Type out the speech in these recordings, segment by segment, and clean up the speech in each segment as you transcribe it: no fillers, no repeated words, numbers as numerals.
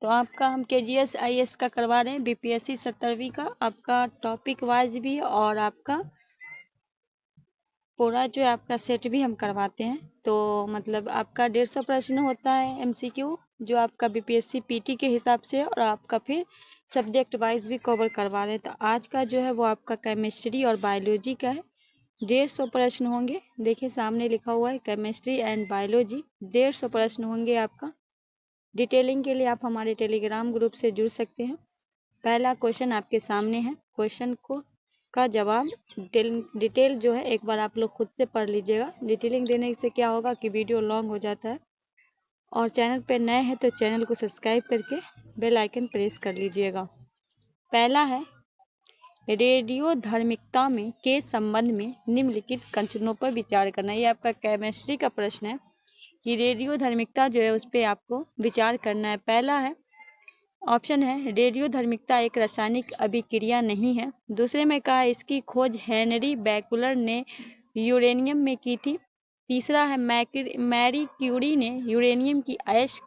तो आपका हम KGS IAS का करवा रहे हैं, BPSC 70वीं का। आपका टॉपिक वाइज भी और आपका पूरा जो है आपका सेट भी हम करवाते हैं। तो मतलब आपका 150 प्रश्न होता है MCQ, जो आपका BPSC PT के हिसाब से, और आपका फिर सब्जेक्ट वाइज भी कवर करवा रहे हैं। तो आज का जो है वो आपका केमिस्ट्री और बायोलॉजी का है। 150 प्रश्न होंगे। देखिए सामने लिखा हुआ है केमिस्ट्री एंड बायोलॉजी, 150 प्रश्न होंगे आपका। डिटेलिंग के लिए आप हमारे टेलीग्राम ग्रुप से जुड़ सकते हैं। पहला क्वेश्चन आपके सामने है। क्वेश्चन को का जवाब डिटेल जो है एक बार आप लोग खुद से पढ़ लीजिएगा। डिटेलिंग देने से क्या होगा कि वीडियो लॉन्ग हो जाता है। और चैनल पे नए हैं तो चैनल को सब्सक्राइब करके बेल आइकन प्रेस कर लीजिएगा। पहला है रेडियोधर्मिकता में के संबंध में निम्नलिखित कथनों पर विचार करना। ये आपका केमिस्ट्री का प्रश्न है कि रेडियोधर्मिकता जो है उस पर आपको विचार करना है। पहला है ऑप्शन है रेडियोधर्मिकता एक रासायनिक अभिक्रिया नहीं है। दूसरे में कहा इसकी खोज हेनरी बैकुलर ने यूरेनियम में की थी। तीसरा है मैरी क्यूरी ने यूरेनियम की ऐश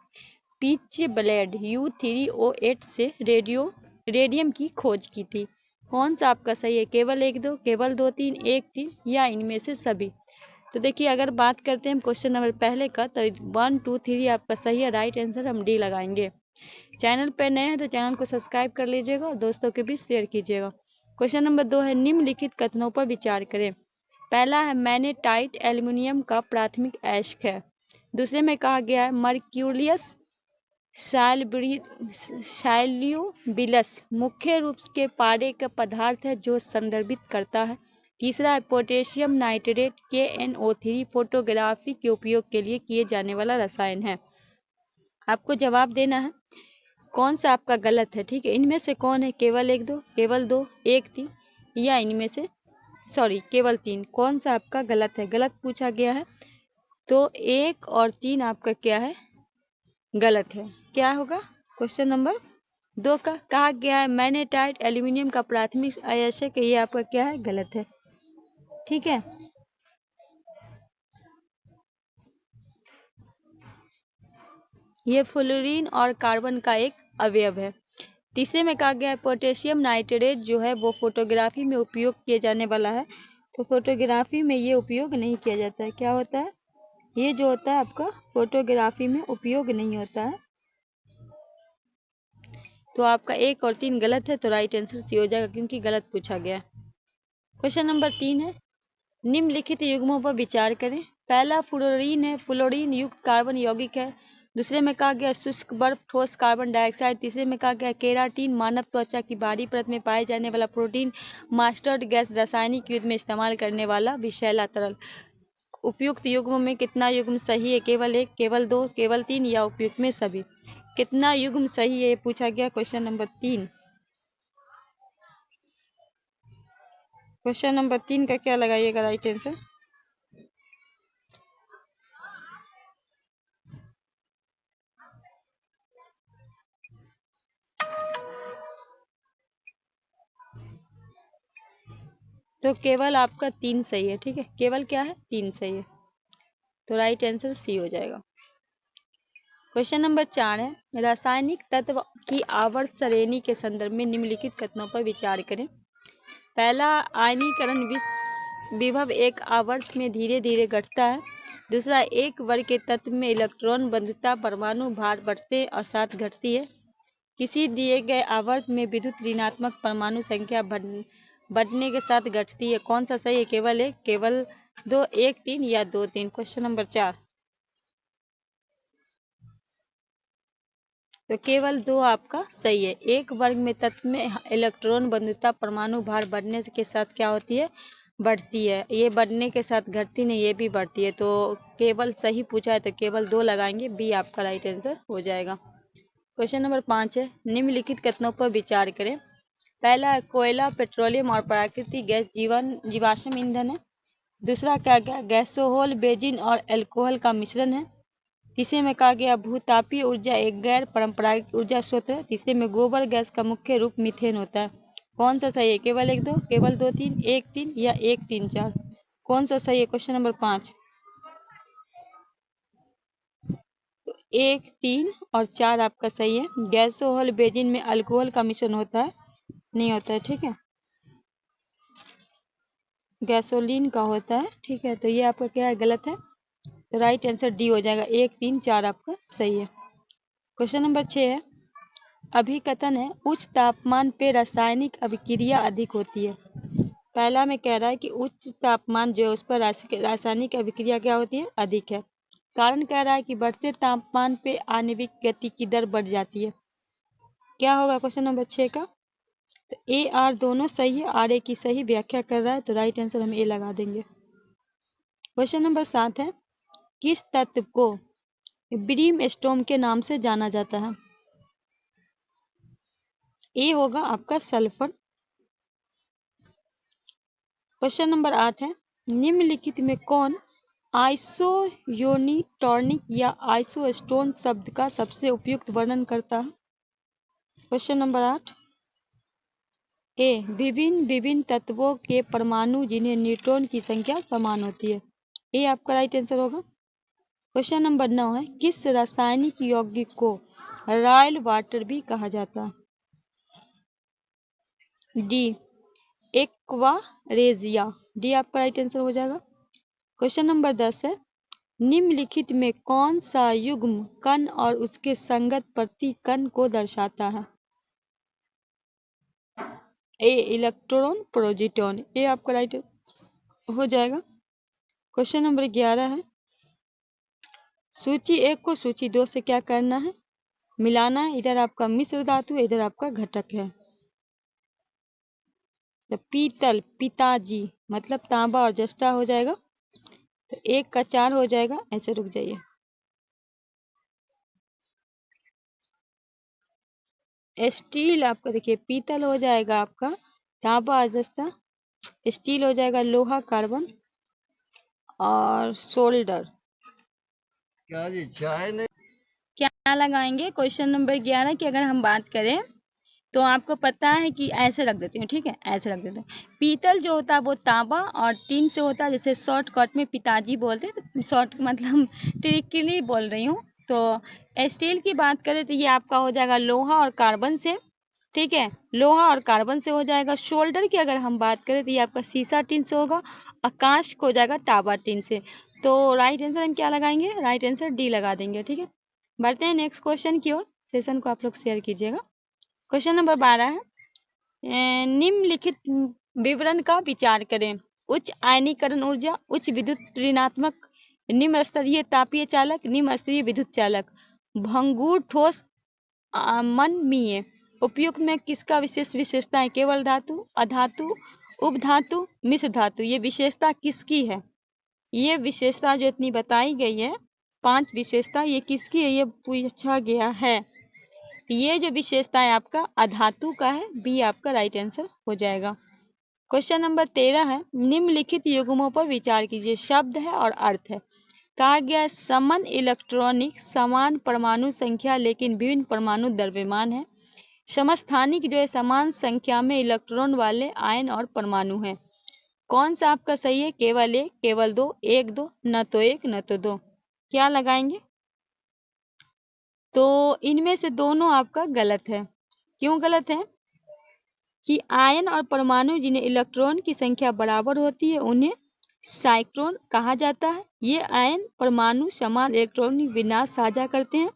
पिच ब्लेड U3O8 से रेडियम की खोज की थी। कौन सा आपका सही है? केवल 1 2, केवल 2 3, 1 3 या इनमें से सभी? तो देखिए अगर बात करते हैं क्वेश्चन नंबर पहले का तो 1 2 3 आपका सही है। राइट आंसर हम डी लगाएंगे। चैनल पर नए हैं तो चैनल को सब्सक्राइब कर लीजिएगा और दोस्तों के बीच शेयर कीजिएगा। क्वेश्चन नंबर 2 है निम्नलिखित कथनों पर विचार करें। पहला है मैग्नेटाइट एल्युमिनियम का प्राथमिक अयस्क है। दूसरे में कहा गया है मर्क्यूरियस सैल्यूबिलस मुख्य रूप के पारे का पदार्थ है जो संदर्भित करता है। तीसरा है पोटेशियम नाइट्रेट KNO3 फोटोग्राफी के उपयोग के लिए किए जाने वाला रसायन है। आपको जवाब देना है कौन सा आपका गलत है। ठीक है, इनमें से कौन है? केवल 1 2, केवल 2 1 3 या इनमें से केवल 3? कौन सा आपका गलत है? गलत पूछा गया है तो 1 और 3 आपका क्या है? गलत है। क्या होगा? क्वेश्चन नंबर 2 का कहा गया है मैग्नेटाइट एल्यूमिनियम का प्राथमिक अयस्क, ये आपका क्या है? गलत है। ठीक है, ये फ्लोरीन और कार्बन का एक अवयव है। तीसरे में कहा गया है पोटेशियम नाइट्रेट जो है वो फोटोग्राफी में उपयोग किए जाने वाला है। तो फोटोग्राफी में ये उपयोग नहीं किया जाता है। क्या होता है? ये जो होता है आपका फोटोग्राफी में उपयोग नहीं होता है। तो आपका 1 और 3 गलत है, तो राइट आंसर सी हो जाएगा क्योंकि गलत पूछा गया है। क्वेश्चन नंबर 3 है निम्नलिखित युग्मों पर विचार करें। पहला फ्लोरीन है। फ्लोरीन युक्त कार्बन यौगिक है। दूसरे में कहा गया शुष्क बर्फ ठोस कार्बन डाइऑक्साइड। तीसरे में कहा गया केराटिन मानव त्वचा की बाहरी परत में पाए जाने वाला प्रोटीन। मस्टर्ड गैस रासायनिक युद्ध में इस्तेमाल करने वाला विषैला तरल। उपयुक्त युग्म में कितना युग्म सही है? केवल 1, केवल 2, केवल 3 या उपयुक्त में सभी? कितना युग्म सही है ये पूछा गया क्वेश्चन नंबर 3। क्वेश्चन नंबर 3 का क्या लगाइएगा राइट आंसर? तो केवल आपका 3 सही है। ठीक है, केवल क्या है? 3 सही है, तो राइट आंसर सी हो जाएगा। क्वेश्चन नंबर 4 है रासायनिक तत्व की आवर्त श्रेणी के संदर्भ में निम्नलिखित कथनों पर विचार करें। पहला आयनीकरण विभव एक आवर्त में धीरे धीरे घटता है। दूसरा एक वर्ग के तत्व में इलेक्ट्रॉन बंधुता परमाणु भार बढ़ते और साथ घटती है। किसी दिए गए आवर्त में विद्युत ऋणात्मक परमाणु संख्या बढ़ने के साथ घटती है। कौन सा सही है? केवल 1, केवल 2, 1 3 या 2 3? क्वेश्चन नंबर 4 तो केवल 2 आपका सही है। एक वर्ग में तत्व में इलेक्ट्रॉन बंधुता परमाणु भार बढ़ने के साथ क्या होती है? बढ़ती है। ये बढ़ने के साथ घटती नहीं, ये भी बढ़ती है। तो केवल सही पूछा है तो केवल 2 लगाएंगे, बी आपका राइट आंसर हो जाएगा। क्वेश्चन नंबर 5 है निम्नलिखित कथनों पर विचार करें। पहला है कोयला पेट्रोलियम और प्राकृतिक गैस जीवाश्म ईंधन है। दूसरा क्या गया? गैसोहोल बेंजीन और अल्कोहल का मिश्रण है। तीसरे में कहा गया भूतापीय ऊर्जा एक गैर पारंपरिक ऊर्जा स्रोत है। तीसरे में गोबर गैस का मुख्य रूप मीथेन होता है। कौन सा सही है? केवल 1 2, केवल 2 3, 1 3 या 1 3 4? कौन सा सही है? क्वेश्चन नंबर 5 तो 1, 3 और 4 आपका सही है। गैसोहल बेंजीन में अल्कोहल का मिश्रण होता है, नहीं होता है, ठीक है, गैसोलीन का होता है, ठीक है। तो ये आपका क्या है, गलत है। तो राइट आंसर डी हो जाएगा, 1, 3, 4 आपका सही है। क्वेश्चन नंबर 6 है, अभिकथन है उच्च तापमान पे रासायनिक अभिक्रिया अधिक होती है। पहला में कह रहा है कि उच्च तापमान जो है उस पर रासायनिक अभिक्रिया क्या होती है, अधिक है। कारण कह रहा है कि बढ़ते तापमान पे आणविक गति की दर बढ़ जाती है। क्या होगा क्वेश्चन नंबर 6 का, तो ए आर दोनों सही है, आर ए की सही व्याख्या कर रहा है, तो राइट आंसर हम ए लगा देंगे। क्वेश्चन नंबर 7 है, किस तत्व को ब्रीमस्टोन के नाम से जाना जाता है। ए होगा आपका सल्फर। क्वेश्चन नंबर 8 है, निम्नलिखित में कौन आइसोयोनिटॉर्निक या आइसोस्टोन शब्द का सबसे उपयुक्त वर्णन करता है। क्वेश्चन नंबर 8, ए विभिन्न विभिन्न तत्वों के परमाणु जिन्हें न्यूट्रॉन की संख्या समान होती है, ए आपका राइट आंसर होगा। क्वेश्चन नंबर 9 है, किस रासायनिक यौगिक को रॉयल वाटर भी कहा जाता है। डी एक्वा रेजिया, डी आपका राइट आंसर हो जाएगा। क्वेश्चन नंबर 10 है, निम्नलिखित में कौन सा युग्म कण और उसके संगत प्रतिकण को दर्शाता है। ए इलेक्ट्रॉन प्रोटॉन, ए आपका राइट हो जाएगा। क्वेश्चन नंबर 11 है, सूची 1 को सूची 2 से क्या करना है, मिलाना है। इधर आपका मिश्र धातु, इधर आपका घटक है। तो पीतल पिताजी मतलब तांबा और जस्ता हो जाएगा, तो 1 का 4 हो जाएगा, ऐसे रुक जाइए। स्टील आपका देखिए पीतल हो जाएगा आपका तांबा और जस्ता, स्टील हो जाएगा लोहा कार्बन और सोल्डर। क्या जी चाय नहीं क्या लगाएंगे। क्वेश्चन नंबर 11 की अगर हम बात करें तो आपको पता है कि ऐसे रख देती हूँ, ठीक है, ऐसे रख देते हैं। पीतल जो होता है वो तांबा और टीन से होता है, जैसे शॉर्टकट में पिताजी बोलते हैं, तो शॉर्ट मतलब ट्रिकली बोल रही हूँ। तो स्टील की बात करें तो ये आपका हो जाएगा लोहा और कार्बन से, ठीक है, लोहा और कार्बन से हो जाएगा। शोल्डर की अगर हम बात करें तो ये आपका सीसा टीन से होगा, आकाश को हो जाएगा टाबा टीन से। तो राइट आंसर हम क्या लगाएंगे, राइट आंसर डी लगा देंगे, ठीक है। बढ़ते हैं नेक्स्ट क्वेश्चन की ओर, सेशन को आप लोग शेयर कीजिएगा। क्वेश्चन नंबर 12 है, निम्नलिखित विवरण का विचार करें। उच्च आयनीकरण ऊर्जा, उच्च विद्युत ऋणात्मक, निम्न स्तरीय तापीय चालक, निम्न स्तरीय विद्युत चालक, भंगुर ठोस अमनमीय। उपयुक्त में किसका विशेष विशेषता है, केवल धातु, अधातु, उपधातु, मिश्र धातु। ये विशेषता किसकी है, ये विशेषता जो इतनी बताई गई है 5 विशेषता, ये किसकी है, ये पूछा गया है। ये जो विशेषता है आपका अधातु का है, बी आपका राइट आंसर हो जाएगा। क्वेश्चन नंबर 13 है, निम्नलिखित युग्मों पर विचार कीजिए। शब्द है और अर्थ है। कहा गया है समान इलेक्ट्रॉनिक, समान परमाणु संख्या लेकिन विभिन्न परमाणु द्रव्यमान है। समस्थानिक जो है समान संख्या में इलेक्ट्रॉन वाले आयन और परमाणु हैं। कौन सा आपका सही है, केवल 1, केवल 2, 1, 2, न तो 1 न तो 2, क्या लगाएंगे। तो इनमें से दोनों आपका गलत है। क्यों गलत है, कि आयन और परमाणु जिन्हें इलेक्ट्रॉन की संख्या बराबर होती है उन्हें साइक्लोन कहा जाता है। ये आयन परमाणु समान इलेक्ट्रॉनिक विन्यास साझा करते हैं।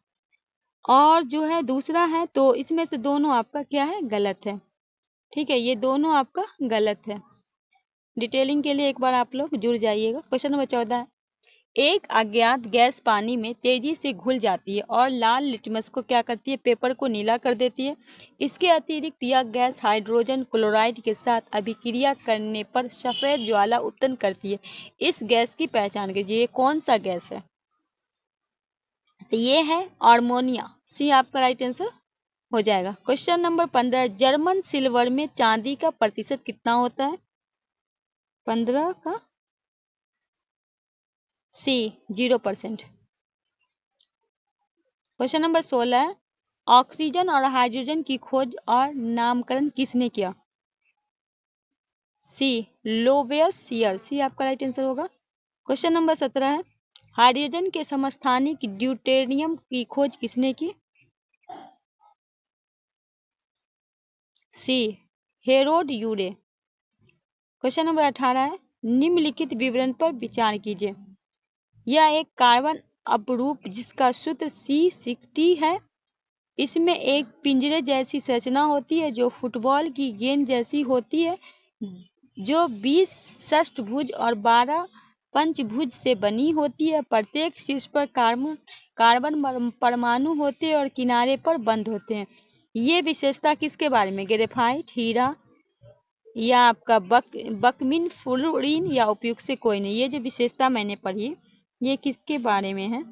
और जो है दूसरा है, तो इसमें से दोनों आपका क्या है, गलत है, ठीक है, ये दोनों आपका गलत है। डिटेलिंग के लिए एक बार आप लोग जुड़ जाइएगा। क्वेश्चन नंबर 14 है, एक अज्ञात गैस पानी में तेजी से घुल जाती है और लाल लिटमस को क्या करती है, पेपर को नीला कर देती है। इसके अतिरिक्त यह गैस हाइड्रोजन क्लोराइड के साथ अभिक्रिया करने पर सफेद ज्वाला उत्पन्न करती है। इस गैस की पहचान कीजिए, ये कौन सा गैस है। तो ये है अमोनिया, सी आपका राइट आंसर हो जाएगा। क्वेश्चन नंबर 15, जर्मन सिल्वर में चांदी का प्रतिशत कितना होता है। 15 का सी 0%। क्वेश्चन नंबर 16 है, ऑक्सीजन और हाइड्रोजन की खोज और नामकरण किसने किया। सी लोवेसियर, सी आपका राइट आंसर होगा। क्वेश्चन नंबर 17 है, हाइड्रोजन के समस्थानिक ड्यूटेरियम की खोज किसने की? सी हेरोड यूरे। क्वेश्चन नंबर 18 है, निम्नलिखित विवरण पर विचार कीजिए। यह एक कार्बन अपरूप जिसका सूत्र C60 है। इसमें एक पिंजरे जैसी संरचना होती है जो फुटबॉल की गेंद जैसी होती है, जो 20 षष्ठभुज और 12 पंचभुज से बनी होती है। प्रत्येक शीर्ष पर कार्बन परमाणु होते हैं और किनारे पर बंद होते हैं। ये विशेषता किसके बारे में? ग्रेफाइट, हीरा या आपका बकमिन, फ्लोरीन या उपयुक्त से कोई नहीं। ये जो विशेषता मैंने पढ़ी ये किसके बारे में है?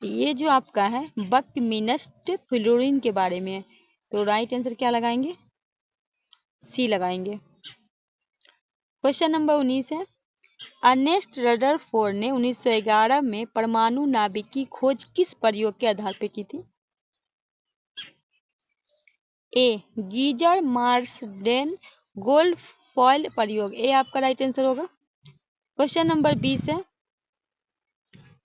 ये जो आपका है बकमिनस्ट फ्लोरीन के बारे में है। तो राइट आंसर क्या लगाएंगे? सी लगाएंगे। क्वेश्चन नंबर 19 है, अर्नेस्ट रदरफोर्ड ने 1911 में परमाणु नाभिक की खोज किस प्रयोग के आधार पर की थी? ए गीजर मार्सडेन गोल्ड फॉयल प्रयोग, ए आपका राइट आंसर होगा। क्वेश्चन नंबर 20 है,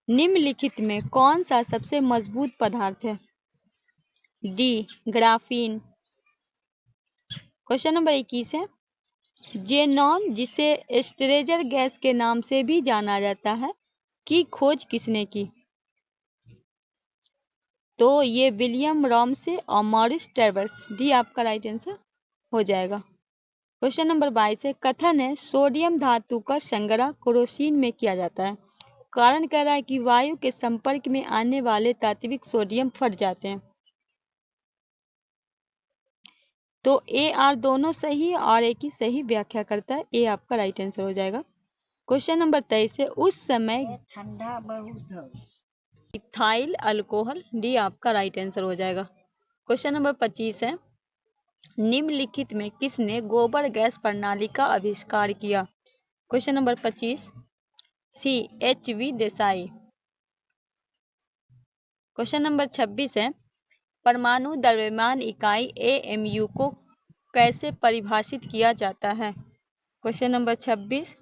निम्नलिखित में कौन सा सबसे मजबूत पदार्थ है? D graphene. क्वेश्चन नंबर 21 है, जेनॉन जिसे स्ट्रेजर गैस के नाम से भी जाना जाता है की खोज किसने की? तो ये विलियम रॉमसे और मॉरिस टर्बस, डी आपका राइट आंसर हो जाएगा। क्वेश्चन नंबर 22 है, कथन है सोडियम धातु का संग्रह केरोसिन में किया जाता है। कारण कह रहा है कि वायु के संपर्क में आने वाले तात्विक सोडियम फट जाते हैं। तो ए आर दोनों सही है और एक ही सही व्याख्या करता है, ए आपका राइट आंसर हो जाएगा। क्वेश्चन नंबर 23 है, उस समय ठंडा बहुत इथाइल अल्कोहल, डी आपका राइट आंसर हो जाएगा। क्वेश्चन नंबर 25 है, निम्नलिखित में किसने गोबर गैस प्रणाली का आविष्कार किया? क्वेश्चन नंबर 25 सी HV देसाई। क्वेश्चन नंबर 26 है, परमाणु द्रव्यमान इकाई AMU को कैसे परिभाषित किया जाता है? क्वेश्चन नंबर 26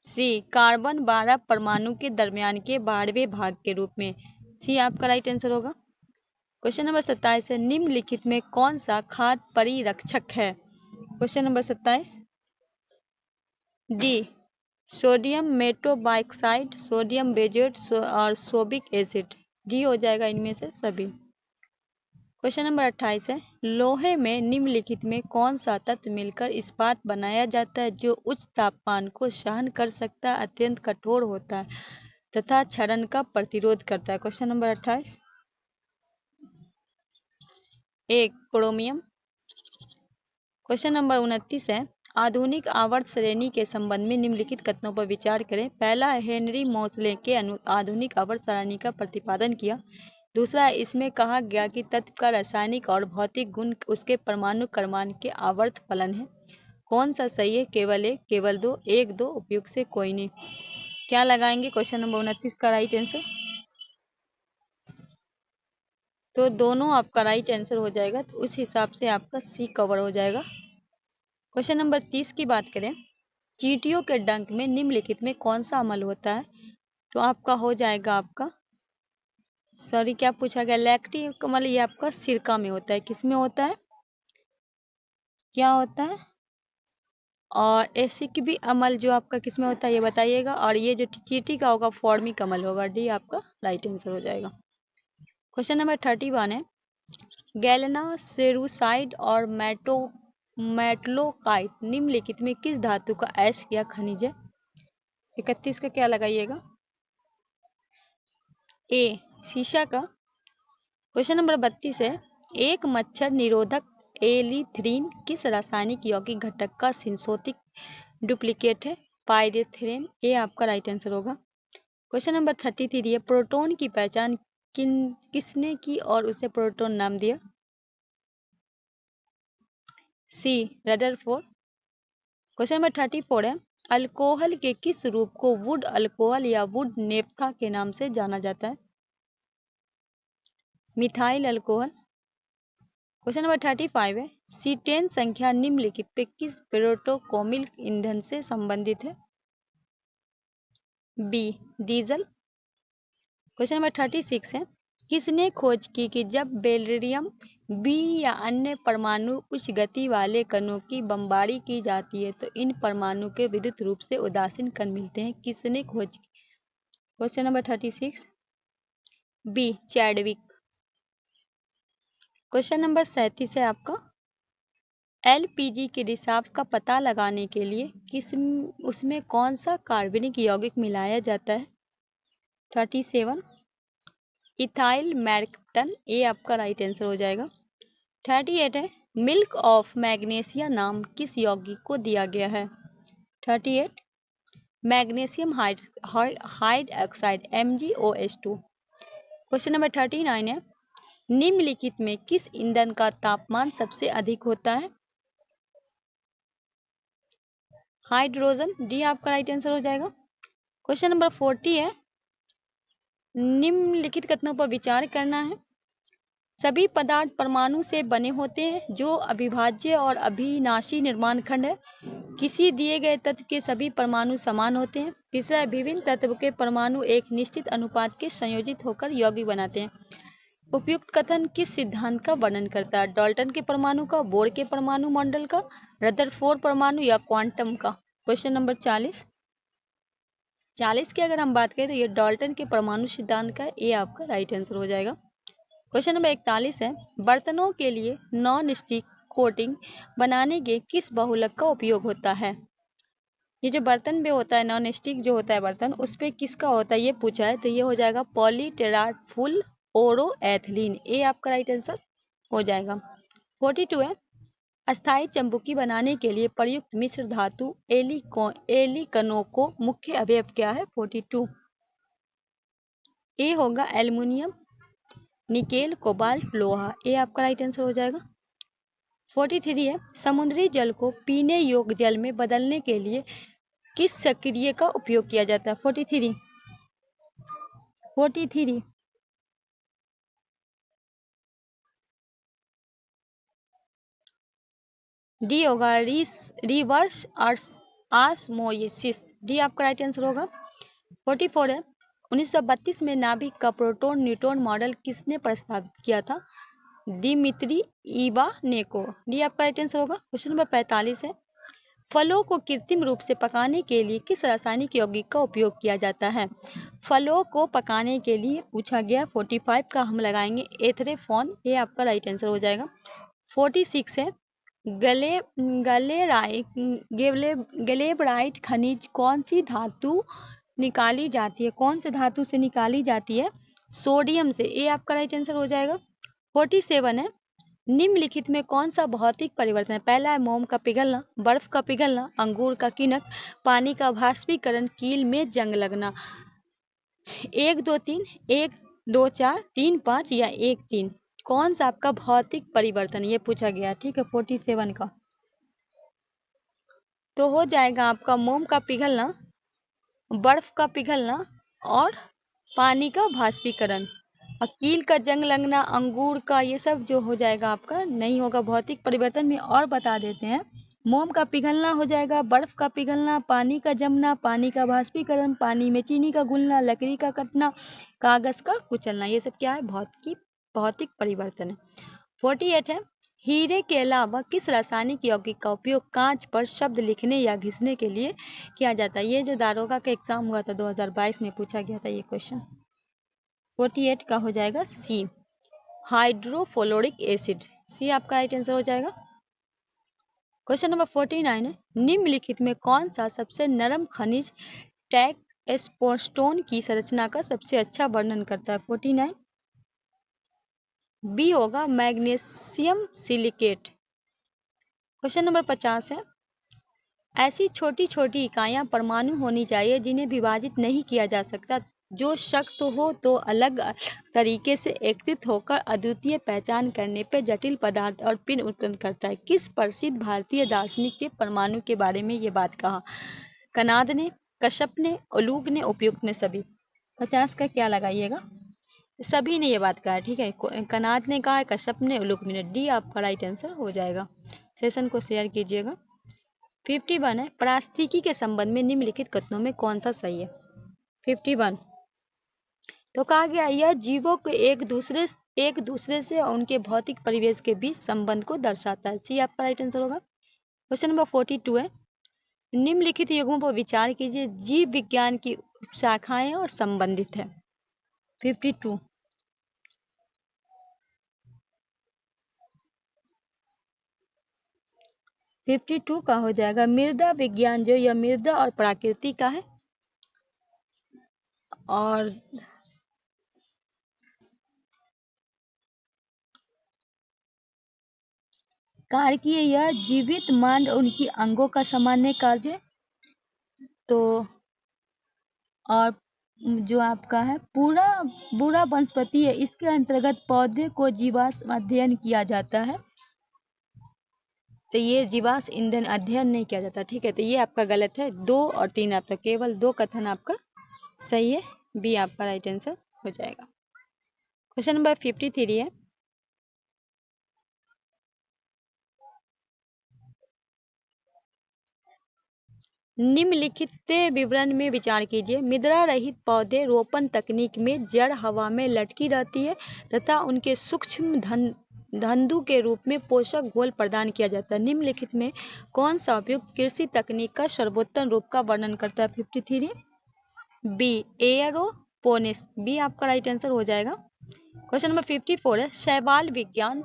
सी कार्बन 12 परमाणु के दरमियान के 12वें भाग के रूप में, सी आपका राइट आंसर होगा। क्वेश्चन नंबर 27 है, निम्नलिखित में कौन सा खाद्य परिरक्षक है? Question number 27 D sodium metabisulphite, sodium benzoate और सोबिक एसिड, डी हो जाएगा इनमें से सभी। क्वेश्चन नंबर 28 है, लोहे में निम्नलिखित में कौन सा तत्व मिलकर इस्पात बनाया जाता है जो उच्च तापमान को सहन कर सकता है, अत्यंत कठोर होता है तथा क्षरण का प्रतिरोध करता है? क्वेश्चन नंबर 28 ए क्रोमियम। क्वेश्चन नंबर 29 है, आधुनिक आवर्त श्रेणी के संबंध में निम्नलिखित कथनों पर विचार करें। पहला है, हेनरी मोसले के आधुनिक आवर्त सारणी का प्रतिपादन किया। दूसरा है, इसमें कहा गया कि तत्व का रासायनिक और भौतिक गुण उसके परमाणु क्रमांक के आवर्त फलन है। कौन सा सही है? केवल एक, केवल दो, एक, दो, उपयुक्त से कोई नहीं। क्या लगाएंगे क्वेश्चन नंबर 29 का राइट आंसर? तो दोनों आपका राइट आंसर हो जाएगा, तो उस हिसाब से आपका सी कवर हो जाएगा। क्वेश्चन नंबर 30 की बात करें, चींटियों के डंक में निम्नलिखित में कौन सा अमल होता है? तो आपका हो जाएगा आपका सॉरी क्या पूछा गया, लैक्टिक अमल, ये आपका सिरका में होता है। किस में होता है? क्या होता है? और एसिक भी अमल जो आपका किस में होता है ये बताइएगा। और ये जो चींटी का होगा फॉर्मिक अमल होगा, डी आपका राइट आंसर हो जाएगा। क्वेश्चन नंबर 31 है, गैलेना सेरुसाइड और मेटलोकाइट निम्नलिखित में किस धातु का ऐश या खनिज है? 31 का क्या लगाइएगा? ए शीशा का। क्वेश्चन नंबर 32 है, एक मच्छर निरोधक एलीथ्रीन किस रासायनिक यौगिक घटक का सिंथेटिक डुप्लीकेट है? पाइरेथ्रेन, ये आपका राइट आंसर होगा। क्वेश्चन नंबर 33 है, प्रोटॉन की पहचान किसने की और उसे प्रोटॉन नाम दिया? सी रदरफोर्ड। क्वेश्चन नंबर 34 है, अल्कोहल के किस रूप को वुड अल्कोहल या वुड नेप्था के नाम से जाना जाता है? Methyl alcohol. क्वेश्चन नंबर 35 है, सीटेन संख्या निम्नलिखित पे किस पेट्रोकेमिकल ईंधन से संबंधित है? B diesel. क्वेश्चन नंबर 36 है, किसने खोज की कि जब बेरिलियम बी या अन्य परमाणु उच्च गति वाले कणों की बमबारी की जाती है तो इन परमाणु के विद्युत रूप से उदासीन कण मिलते हैं? किसने खोज की? Question number 36 B Chadwick. Question number 37 है आपका, एलपीजी के रिसाव का पता लगाने के लिए उसमें कौन सा कार्बनिक यौगिक मिलाया जाता है? 37 इथाइल मैक्टन, ये आपका राइट आंसर हो जाएगा। 38 है, मिल्क ऑफ मैग्नीशिया नाम किस यौगिक को दिया गया है? 38 magnesium hydroxide MgOH2। Question number 39 है, निम्नलिखित में किस ईंधन का तापमान सबसे अधिक होता है? हाइड्रोजन, डी आपका राइट आंसर हो जाएगा। क्वेश्चन नंबर 40 है, निम्नलिखित कथनों पर विचार करना है। सभी पदार्थ परमाणु से बने होते हैं जो अविभाज्य और अविनाशी निर्माण खंड है। किसी दिए गए तत्व के सभी परमाणु समान होते हैं। तीसरा, विभिन्न तत्व के परमाणु एक निश्चित अनुपात के संयोजित होकर यौगिक बनाते हैं। उपयुक्त कथन किस सिद्धांत का वर्णन करता है? डाल्टन के परमाणु का, बोर के परमाणु मॉडल का, रदरफोर्ड परमाणु या क्वांटम का? क्वेश्चन नंबर 40 की अगर हम बात करें तो ये डाल्टन के परमाणु सिद्धांत का, ये आपका राइट आंसर हो जाएगा। क्वेश्चन नंबर 41 है, बर्तनों के लिए नॉन स्टिक कोटिंग बनाने के किस बहुलक का उपयोग होता है? ये जो बर्तन पे होता है, नॉन स्टिक जो होता है बर्तन, उस पर किसका होता है ये पूछा है, तो ये हो जाएगा पॉलीटेराफुल ओरोएथिलीन, ये आपका राइट आंसर हो जाएगा। 42 है, अस्थायी चंबुकी बनाने के लिए प्रयुक्त मिश्र धातु एलिकनों को मुख्य अवयव क्या है? 42 ए होगा एल्युमिनियम, निकेल, कोबाल्ट, लोहा, ये आपका राइट आंसर हो जाएगा। 43 है, समुद्री जल को पीने योग्य जल में बदलने के लिए किस सक्रिय का उपयोग किया जाता है? 43 डी होगा रिवर्स ऑस्मोसिस, डी आपका राइट आंसर होगा। 44 है, 1932 में नाभिक का प्रोटॉन न्यूट्रॉन मॉडल किसने प्रस्तावित किया था? दिमित्री इवानेको, डी आपका राइट आंसर होगा। क्वेश्चन नंबर 45 है, फलों को कृत्रिम रूप से पकाने के लिए किस रासायनिक यौगिक का उपयोग किया जाता है? फलों को पकाने के लिए पूछा गया। 45 का हम लगाएंगे एथरेफॉन, ये आपका राइट आंसर हो जाएगा। 46 है, गलेबराइट खनिज कौन सी धातु निकाली जाती है? कौन से धातु से निकाली जाती है? सोडियम से, ये आपका राइट आंसर हो जाएगा। 47 है, निम्नलिखित में कौन सा भौतिक परिवर्तन है? पहला है मोम का पिघलना, बर्फ का पिघलना, अंगूर का किनक, पानी का वाष्पीकरण, कील में जंग लगना। 1 2 3, 1 2 4, 3 5 या 1 3, कौन सा आपका भौतिक परिवर्तन ये पूछा गया? ठीक है, 47 का तो हो जाएगा आपका मोम का पिघलना, बर्फ का पिघलना और पानी का वाष्पीकरण। और कील का जंग लगना, अंगूर का, ये सब जो हो जाएगा आपका नहीं होगा भौतिक परिवर्तन में। और बता देते हैं, मोम का पिघलना हो जाएगा, बर्फ का पिघलना, पानी का जमना, पानी का वाष्पीकरण, पानी में चीनी का घुलना, लकड़ी का कटना, कागज का कुचलना, ये सब क्या है? भौतिक परिवर्तन है। 48 है, हीरे के अलावा किस रासायनिक यौगिक का उपयोग कांच पर शब्द लिखने या घिसने के लिए किया जाता है? ये जो दारोगा का एग्जाम हुआ था 2022 में पूछा गया था ये क्वेश्चन। 48 का हो जाएगा सी, हाइड्रोफ्लोरिक एसिड, सी आपका राइट आंसर हो जाएगा। क्वेश्चन नंबर 49 है, निम्नलिखित में कौन सा सबसे नरम खनिज टैक्सपोस्टोन की संरचना का सबसे अच्छा वर्णन करता है? 49 बी होगा मैग्नीशियम सिलिकेट। क्वेश्चन नंबर 50 है, ऐसी छोटी छोटी इकाइयां परमाणु होनी चाहिए जिन्हें विभाजित नहीं किया जा सकता, जो शक्त हो तो अलग अलग तरीके से एकत्रित होकर अद्वितीय पहचान करने पर जटिल पदार्थ और पिंड उत्पन्न करता है। किस प्रसिद्ध भारतीय दार्शनिक के परमाणु के बारे में ये बात कहा? कनाद ने, कश्यप ने, उलूक ने, उपयुक्त ने, सभी। 50 का क्या लगाइएगा? सभी ने ये बात कहा है, ठीक है। कनाद ने कहा है, कश्यप ने, उलूक ने, डी आपका राइट आंसर हो जाएगा। सेशन को शेयर कीजिएगा। 51 है, पारिस्थितिकी के संबंध में निम्नलिखित कथनों में कौन सा सही है? 51 तो कहा गया यह जीवों को एक दूसरे से और उनके भौतिक परिवेश के बीच संबंध को दर्शाता है। सी आपका राइट आंसर होगा। क्वेश्चन नंबर 42 है, निम्नलिखित युग्मों पर विचार कीजिए, जीव विज्ञान की शाखाएं और संबंधित है। 52 52 का हो जाएगा मृदा विज्ञान, जो यह मृदा और प्रकृति का है। और कार्य यह जीवित मांड उनकी अंगों का सामान्य कार्य। तो और जो आपका है पूरा वनस्पति है, इसके अंतर्गत पौधे को जीवाश्म अध्ययन किया जाता है। तो ये जीवाश्म ईंधन अध्ययन नहीं किया जाता, ठीक है। तो ये आपका गलत है। 2 और 3 आपका, केवल 2 कथन आपका सही है। बी आपका राइट आंसर हो जाएगा। क्वेश्चन नंबर 53 है, निम्नलिखित विवरण में विचार कीजिए, मृदा रहित पौधे रोपण तकनीक में जड़ हवा में लटकी रहती है तथा उनके सूक्ष्म धंधु के रूप में पोषक घोल प्रदान किया जाता है। निम्नलिखित में कौन सा उपयुक्त कृषि तकनीक का सर्वोत्तम रूप का वर्णन करता है? 53 बी एयरोपोनिक्स। बी आपका राइट आंसर हो जाएगा। क्वेश्चन नंबर 54 है, शैवाल विज्ञान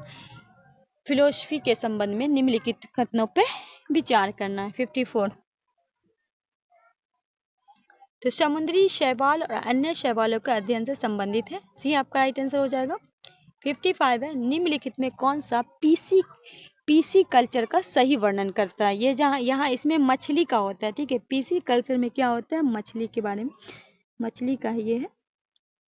फिलोसफी के संबंध में निम्नलिखित कथनों पर विचार करना है। 54 तो समुद्री शैवाल और अन्य शैवालों के अध्ययन से संबंधित है। सी आपका राइट आंसर हो जाएगा। 55 है, निम्नलिखित में कौन सा पीसी कल्चर का सही वर्णन करता है? ये यहाँ इसमें मछली का होता है, ठीक है। पीसी कल्चर में क्या होता है? मछली के बारे में, मछली का ये है,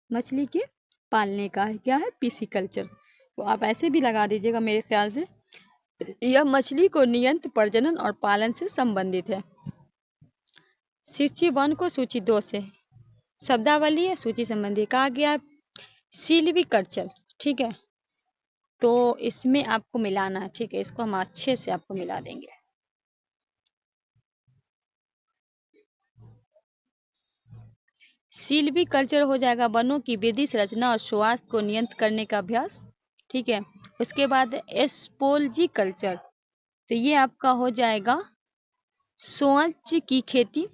मछली के पालने का है। क्या है? PC culture. तो आप ऐसे भी लगा दीजिएगा, मेरे ख्याल से यह मछली को नियंत्रित प्रजनन और पालन से संबंधित है। सूची 1 को सूची 2 से शब्दावली है, सूची संबंधी कहा गया सिल्वीकल्चर, ठीक है। तो इसमें आपको मिलाना है, ठीक है। इसको हम अच्छे से आपको मिला देंगे। सिल्वीकल्चर हो जाएगा वनों की वृद्धि, संरचना और स्वास्थ्य को नियंत्रित करने का अभ्यास, ठीक है। उसके बाद एस्पोलजी कल्चर, तो ये आपका हो जाएगा सोच की खेती।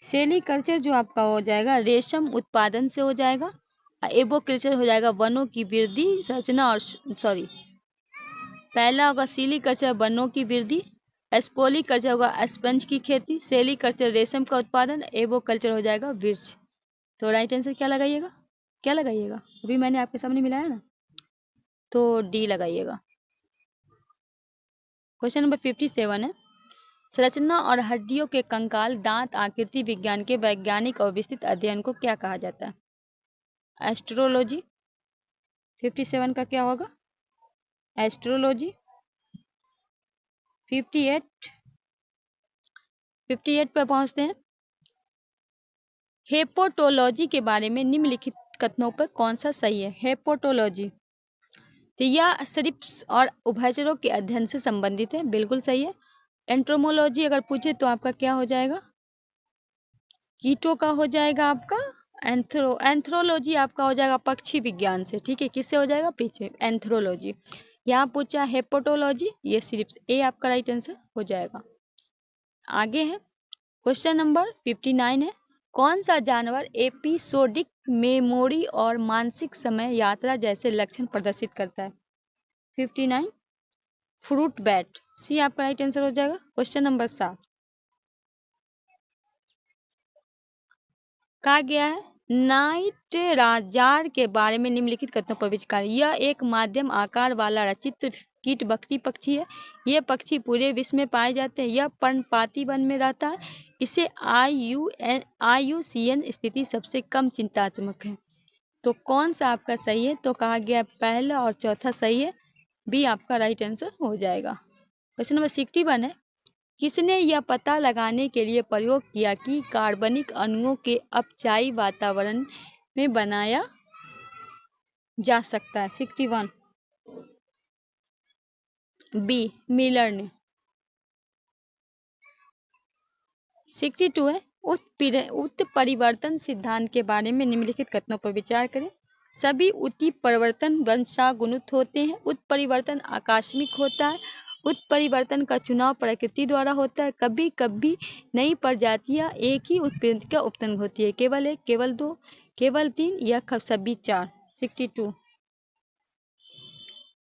सेलीकल्चर जो आपका हो जाएगा रेशम उत्पादन से हो जाएगा। एबोकल्चर हो जाएगा वनों की वृद्धि, संरचना और पहला होगा सिलीकल्चर वनों की वृद्धि, एस्पोलीकल्चर होगा स्पंज की खेती, सेलीकल्चर रेशम का उत्पादन, एबोकल्चर हो जाएगा वृक्ष। तो राइट आंसर क्या लगाइएगा? क्या लगाइएगा? अभी मैंने आपके सामने मिलाया ना, तो डी लगाइएगा। क्वेश्चन नंबर 57 है, संरचना और हड्डियों के कंकाल दांत आकृति विज्ञान के वैज्ञानिक और विस्तृत अध्ययन को क्या कहा जाता है? एस्ट्रोलॉजी। 57 का क्या होगा? एस्ट्रोलॉजी। 58 पर पहुंचते हैं। हेपोटोलॉजी के बारे में निम्नलिखित कथनों पर कौन सा सही है? हेपोटोलॉजी, तो यह शरीफ्स और उभयचरों के अध्ययन से संबंधित है, बिल्कुल सही है। एंट्रोमोलॉजी अगर पूछे तो आपका क्या हो जाएगा? कीटों का हो जाएगा आपका एंथ्रोलॉजी आपका हो जाएगा पक्षी विज्ञान से, ठीक है। किससे हो जाएगा? पीछे एंथ्रोलॉजी। यहाँ पूछा हेपोटोलॉजी, ये सिर्फ ए आपका राइट आंसर हो जाएगा। आगे है क्वेश्चन नंबर 59 है, कौन सा जानवर एपिसोडिक मेमोरी और मानसिक समय यात्रा जैसे लक्षण प्रदर्शित करता है? 59 फ्रूट बैट। सी आपका राइट आंसर हो जाएगा। क्वेश्चन नंबर 7 कहा गया है नाइट राजार के बारे में निम्नलिखित कथनों पर विचार। यह एक माध्यम आकार वाला रचित कीटभक्षी पक्षी है। यह पक्षी पूरे विश्व में पाए जाते हैं। यह पर्णपाती वन में रहता है। इसे IUCN स्थिति सबसे कम चिंताजनक है। तो कौन सा आपका सही है? तो कहा गया पहला और चौथा सही है, बी आपका राइट आंसर हो जाएगा। क्वेश्चन नंबर 61 है, किसने यह पता लगाने के लिए प्रयोग किया कि कार्बनिक अणुओं के अपचायी वातावरण में बनाया जा सकता है? 61 बी मिलर ने। 62 है, उत्परिवर्तन सिद्धांत के बारे में निम्नलिखित कथनों पर विचार करें। सभी उत्परिवर्तन वंशानुगत होते हैं। उत्परिवर्तन आकस्मिक होता है। उत्परिवर्तन का चुनाव प्रकृति द्वारा होता है। कभी कभी नई प्रजातियां एक ही उत्परिवर्तन का उत्पन्न होती है। केवल एक, केवल दो, केवल तीन या सभी चार। 62।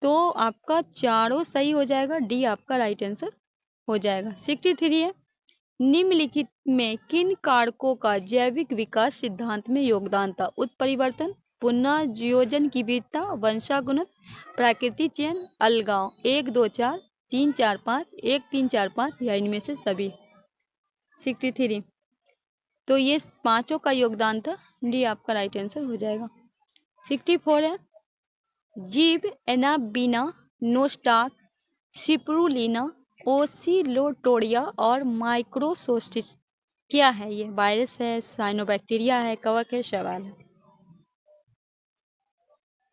तो आपका चारों सही हो जाएगा, डी आपका राइट आंसर हो जाएगा। 63 है, निम्नलिखित में किन कारकों का जैविक विकास सिद्धांत में योगदान था? उत्परिवर्तन, पुनर्योजन की विविधता, वंशानुगत, प्राकृतिक चयन, अलगाव। 1 2 4 3 4 5, 1 3 4 5 या इनमें से सभी। 63। तो ये पांचों का योगदान था, डी आपका राइट आंसर हो जाएगा। 64 है, जीव एनाबीना, नोस्टाक, सिप्रुलिना, ओसिलोटोरिया और माइक्रोसोस्टिस क्या है? ये वायरस है, साइनोबैक्टीरिया है, कवक है, शैवाल है।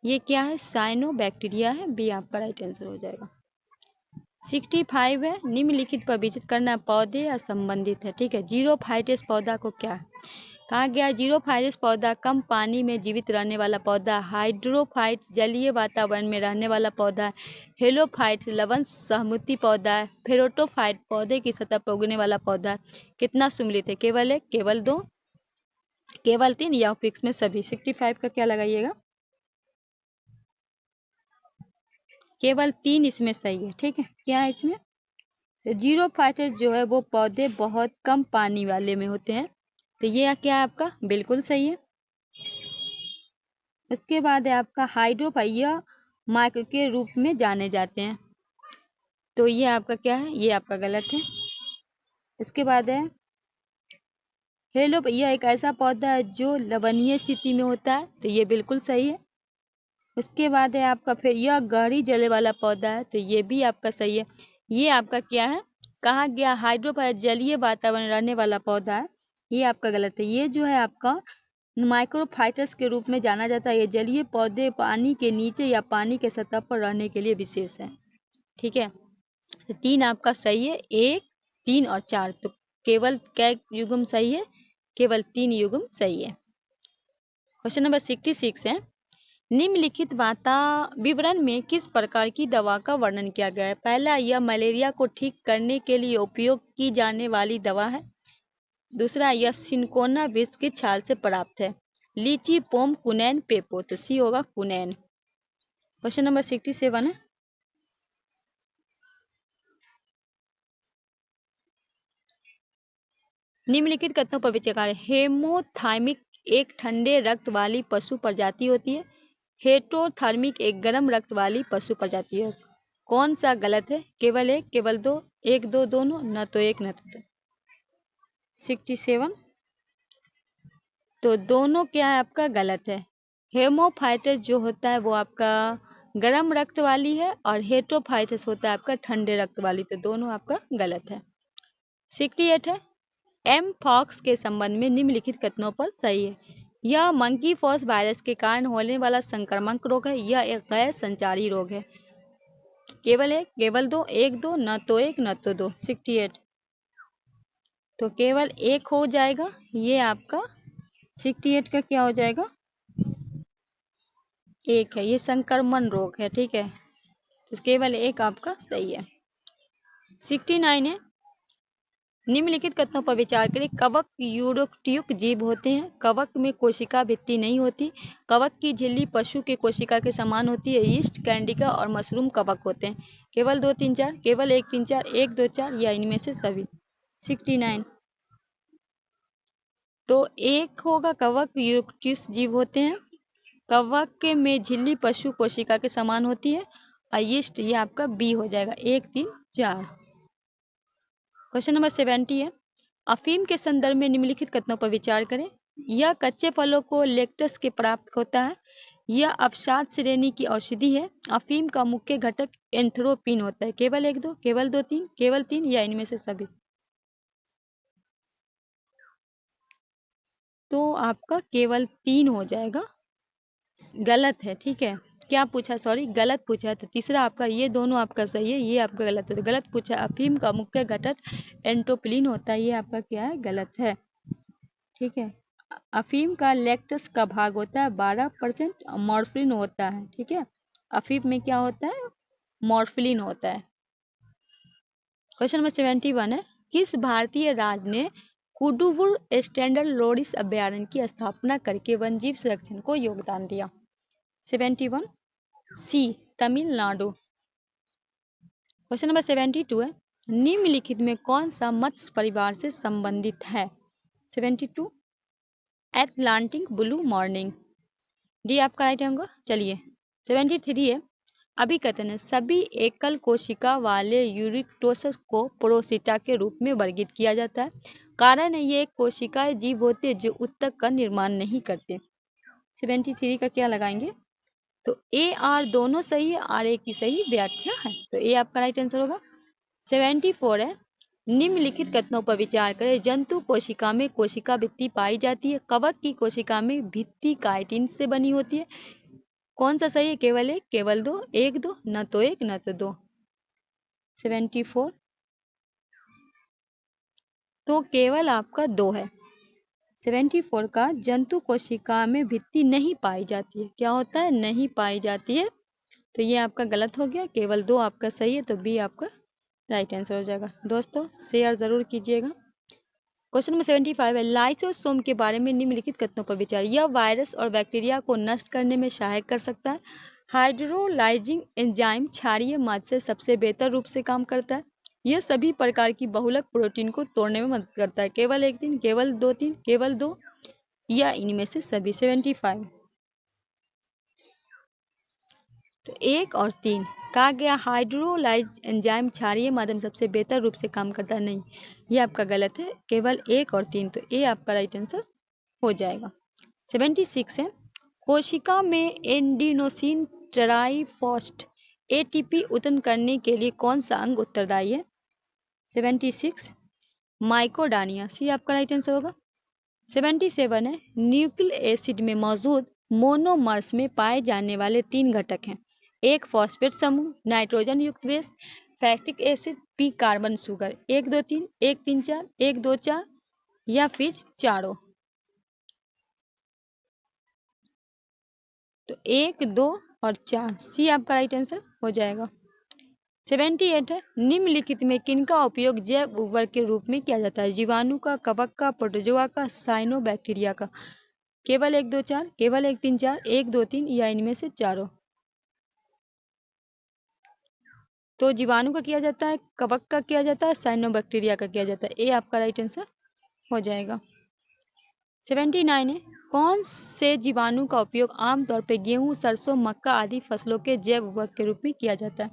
ये क्या है? साइनोबैक्टीरिया है, बी आपका राइट आंसर हो जाएगा। 65 है, निम्नलिखित पर विचार करना, पौधे या संबंधित है। ठीक है, जीरोफाइटस पौधा को क्या है कहा गया? जीरोफाइटस पौधा कम पानी में जीवित रहने वाला पौधा। हाइड्रोफाइट जलीय वातावरण में रहने वाला पौधा है। हेलोफाइट लवण सहमुती पौधा है। फेरोटोफाइट पौधे की सतह पर उगने वाला पौधा है। कितना सम्मिलित है? केवल एक, केवल दो, केवल तीन या फिक्स में सभी। 65 का क्या लगाइएगा? केवल तीन इसमें सही है। ठीक है, क्या है इसमें? जीरोफाइटस जो है वो पौधे बहुत कम पानी वाले में होते हैं। तो ये क्या है आपका? बिल्कुल सही है। उसके बाद है आपका हाइड्रोफाइया माइक्रो के रूप में जाने जाते हैं। तो ये आपका क्या है? ये आपका गलत है। इसके बाद है हेलो, यह एक ऐसा पौधा है जो लवणीय स्थिति में होता है। तो ये बिल्कुल सही है। उसके बाद है आपका फिर यह गहरी जले वाला पौधा है। तो ये भी आपका सही है। ये आपका क्या है? कहा गया हाइड्रोफाइट जलीय वातावरण रहने वाला पौधा है। ये आपका गलत है। ये जो है आपका माइक्रोफाइटस के रूप में जाना जाता है। ये जलीय पौधे पानी के नीचे या पानी के सतह पर रहने के लिए विशेष है। ठीक है, तो तीन आपका सही है, 1 3 और 4। तो केवल क्या युग्म सही है? केवल 3 युग्म सही है। क्वेश्चन नंबर 66 है, निम्नलिखित विवरण में किस प्रकार की दवा का वर्णन किया गया है? पहला, यह मलेरिया को ठीक करने के लिए उपयोग की जाने वाली दवा है। दूसरा, यह सिनकोना विष की छाल से प्राप्त है। लीची, पोम, कुनैन, पेपो। तो सी होगा कुनैन। क्वेश्चन नंबर 67 है, निम्नलिखित कथनों पर विचार करें। हेमोथर्मिक एक ठंडे रक्त वाली पशु प्रजाति होती है। हेटरोथर्मिक एक गर्म रक्त वाली पशु प्रजाति है। कौन सा गलत है? केवल एक, केवल दो, एक दो दोनों, न तो एक न तो दो। 67। तो दोनों क्या है आपका? गलत है। हेमोफाइटस जो होता है वो आपका गर्म रक्त वाली है और हेटरोफाइटस होता है आपका ठंडे रक्त वाली। तो दोनों आपका गलत है। 68 है, एम पॉक्स के संबंध में निम्नलिखित कथनों पर सही है। यह मंकी पॉक्स वायरस के कारण होने वाला संक्रामक रोग है। यह एक गैर संचारी रोग है। केवल एक, केवल दो, एक दो, न तो एक न तो दो। 68। तो केवल एक हो जाएगा। ये आपका 68 का क्या हो जाएगा? एक है। ये संक्रमण रोग है। ठीक है, तो केवल एक आपका सही है। 69 है, निम्नलिखित कथनों पर विचार करें। कवक यूरोक्टियुक जीव होते हैं। कवक में कोशिका भित्ति नहीं होती। कवक की झिल्ली पशु की कोशिका के समान होती है। ईस्ट, कैंडिका और मशरूम कवक होते हैं। केवल 2 3 4, केवल 1 3 4, 1 2 4 या इनमें से सभी। 69। तो एक होगा कवक यूरोक्टियुक जीव होते हैं। कवक में झिल्ली पशु कोशिका के समान होती है। और ईस्ट ये आपका बी हो जाएगा। 1 3 4। क्वेश्चन नंबर 70 है, अफीम के संदर्भ में निम्नलिखित कथनों पर विचार करें। यह कच्चे फलों को लेक्टस के प्राप्त होता है। यह अवसाद श्रेणी की औषधि है। अफीम का मुख्य घटक एंथ्रोपिन होता है। केवल 1 2, केवल 2 3, केवल 3 या इनमें से सभी। तो आपका केवल 3 हो जाएगा। गलत है। ठीक है, क्या पूछा? सॉरी, गलत पूछा है। तो तीसरा आपका, ये दोनों आपका सही है, ये आपका गलत है। तो गलत पूछा, अफीम का मुख्य घटक एंटोपिलिन होता है। ये आपका क्या है? गलत है। ठीक है। अफीम का लैक्टस का भाग होता है 12%, मॉर्फिन होता है। ठीक है, अफीम में क्या होता है, मॉर्फिन होता है। क्वेश्चन नंबर 71 है, किस भारतीय राज्य ने कुडुवुर स्टैंडर्ड लोरिस अभयारण्य की स्थापना करके वन्यजीव संरक्षण को योगदान दिया? 71 सी, तमिलनाडु। क्वेश्चन नंबर 72 है, निम्नलिखित में कौन सा मत्स्य परिवार से संबंधित है? 72 एटलांटिक ब्लू मॉर्निंग, डी आपका राइट होगा। चलिए 73 है, अभिकथन है, सभी एकल कोशिका वाले यूरिक्टोसस को पोरोसिटा के रूप में वर्गीकृत किया जाता है। कारण है ये एक कोशिकाएं जीव होते हैं जो उत्तक का निर्माण नहीं करते। 73 का क्या लगाएंगे? तो ए आर दोनों सही है, आर ए की सही व्याख्या है, तो ए आपका राइट आंसर होगा। 74 है, निम्नलिखित कथनों पर विचार करें। जंतु कोशिका में कोशिका भित्ति पाई जाती है, कवक की कोशिका में भित्ति काइटिन से बनी होती है। कौन सा सही है? केवल एक, केवल दो, एक दो, न तो एक न तो दो। 74 तो केवल आपका दो है। 74 का जंतु कोशिका में भित्ति नहीं पाई जाती है, क्या होता है? नहीं पाई जाती है, तो ये आपका गलत हो गया। केवल दो आपका सही है, तो बी आपका राइट आंसर हो जाएगा। दोस्तों शेयर जरूर कीजिएगा। क्वेश्चन नंबर 75 है, लाइसोसोम के बारे में निम्नलिखित कथनों पर विचार। यह वायरस और बैक्टीरिया को नष्ट करने में सहायता कर सकता है। हाइड्रोलाइजिंग एंजाइम क्षारीय मार्ग से सबसे बेहतर रूप से काम करता है। यह सभी प्रकार की बहुलक प्रोटीन को तोड़ने में मदद करता है। केवल एक दिन, केवल दो तीन, केवल दो, या इनमें से सभी। 75 तो एक और तीन कहा गया हाइड्रोलाइज एंजाइम क्षारीय माध्यम सबसे बेहतर रूप से काम करता है, नहीं, ये आपका गलत है। केवल एक और तीन, तो ए आपका राइट आंसर हो जाएगा। 76 है, कोशिका में एंडीनोसिन ट्राइफॉस्फेट एटीपी उत्पन्न करने के लिए कौन सा अंग उत्तरदायी है? 76 माइकोडानिया, सी आपका राइट आंसर होगा। 77 है, न्यूक्लिक एसिड में मौजूद मोनोमर्स में पाए जाने वाले तीन घटक हैं। एक फॉस्फेट समूह, नाइट्रोजन युक्त बेस, फैक्टिक एसिड, पी कार्बन शुगर। 1 2 3, 1 3 4, 1 2 4, या फिर चारों? तो 1 2 और 4, सी आपका राइट आंसर हो जाएगा। 78 है, निम्नलिखित में किनका उपयोग जैव उर्वरक के रूप में किया जाता है? जीवाणु का, कवक का, प्रोटोजोआ का, साइनोबैक्टीरिया का। केवल 1 2 4, केवल 1 3 4, 1 2 3, या इनमें से चारों? तो जीवाणु का किया जाता है, कवक का किया जाता है, साइनोबैक्टीरिया का किया जाता है। ए आपका राइट आंसर हो जाएगा। 79 है, कौन से जीवाणु का उपयोग आमतौर पर गेहूं, सरसों, मक्का आदि फसलों के जैव उर्वरक के रूप में किया जाता है?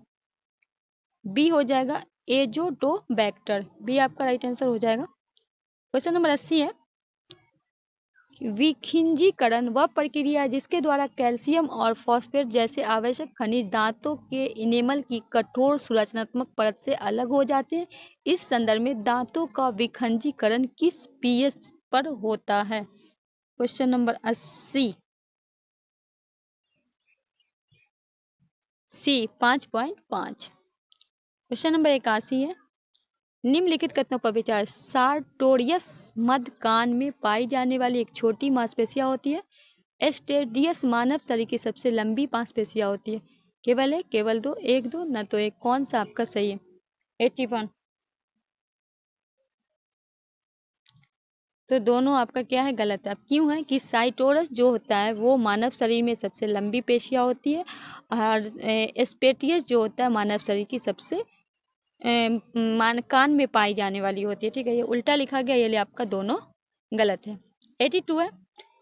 बी हो जाएगा, एजोटोबैक्टर, बी आपका राइट आंसर हो जाएगा। क्वेश्चन नंबर 80 है, विखिंजीकरण वह प्रक्रिया है जिसके द्वारा कैल्शियम और फास्फोरस जैसे आवश्यक खनिज दांतों के इनेमल की कठोर संरचनात्मक परत से अलग हो जाते हैं। इस संदर्भ में दांतों का विखंजीकरण किस पीएच पर होता है? क्वेश्चन नंबर 80 सी 5.5। क्वेश्चन नंबर 81 है, निम्नलिखित कथनों पर विचार। सार्टोरियस मध्य कान में पाई जाने वाली एक छोटी मांसपेशियां होती है। एस्टेडियस मानव शरीर की सबसे लंबी मांसपेशियां होती है। केवल एक, केवल दो, एक दो, न तो एक, कौन सा आपका सही है? 81 तो दोनों आपका क्या है? गलत है। अब क्यों है कि साइटोरस जो होता है वो मानव शरीर में सबसे लंबी पेशियां होती है, और एस्पेटियस जो होता है मानव शरीर की सबसे कान में पाई जाने वाली होती है। ठीक है, ये उल्टा लिखा गया, ये आपका दोनों गलत है। 82 है,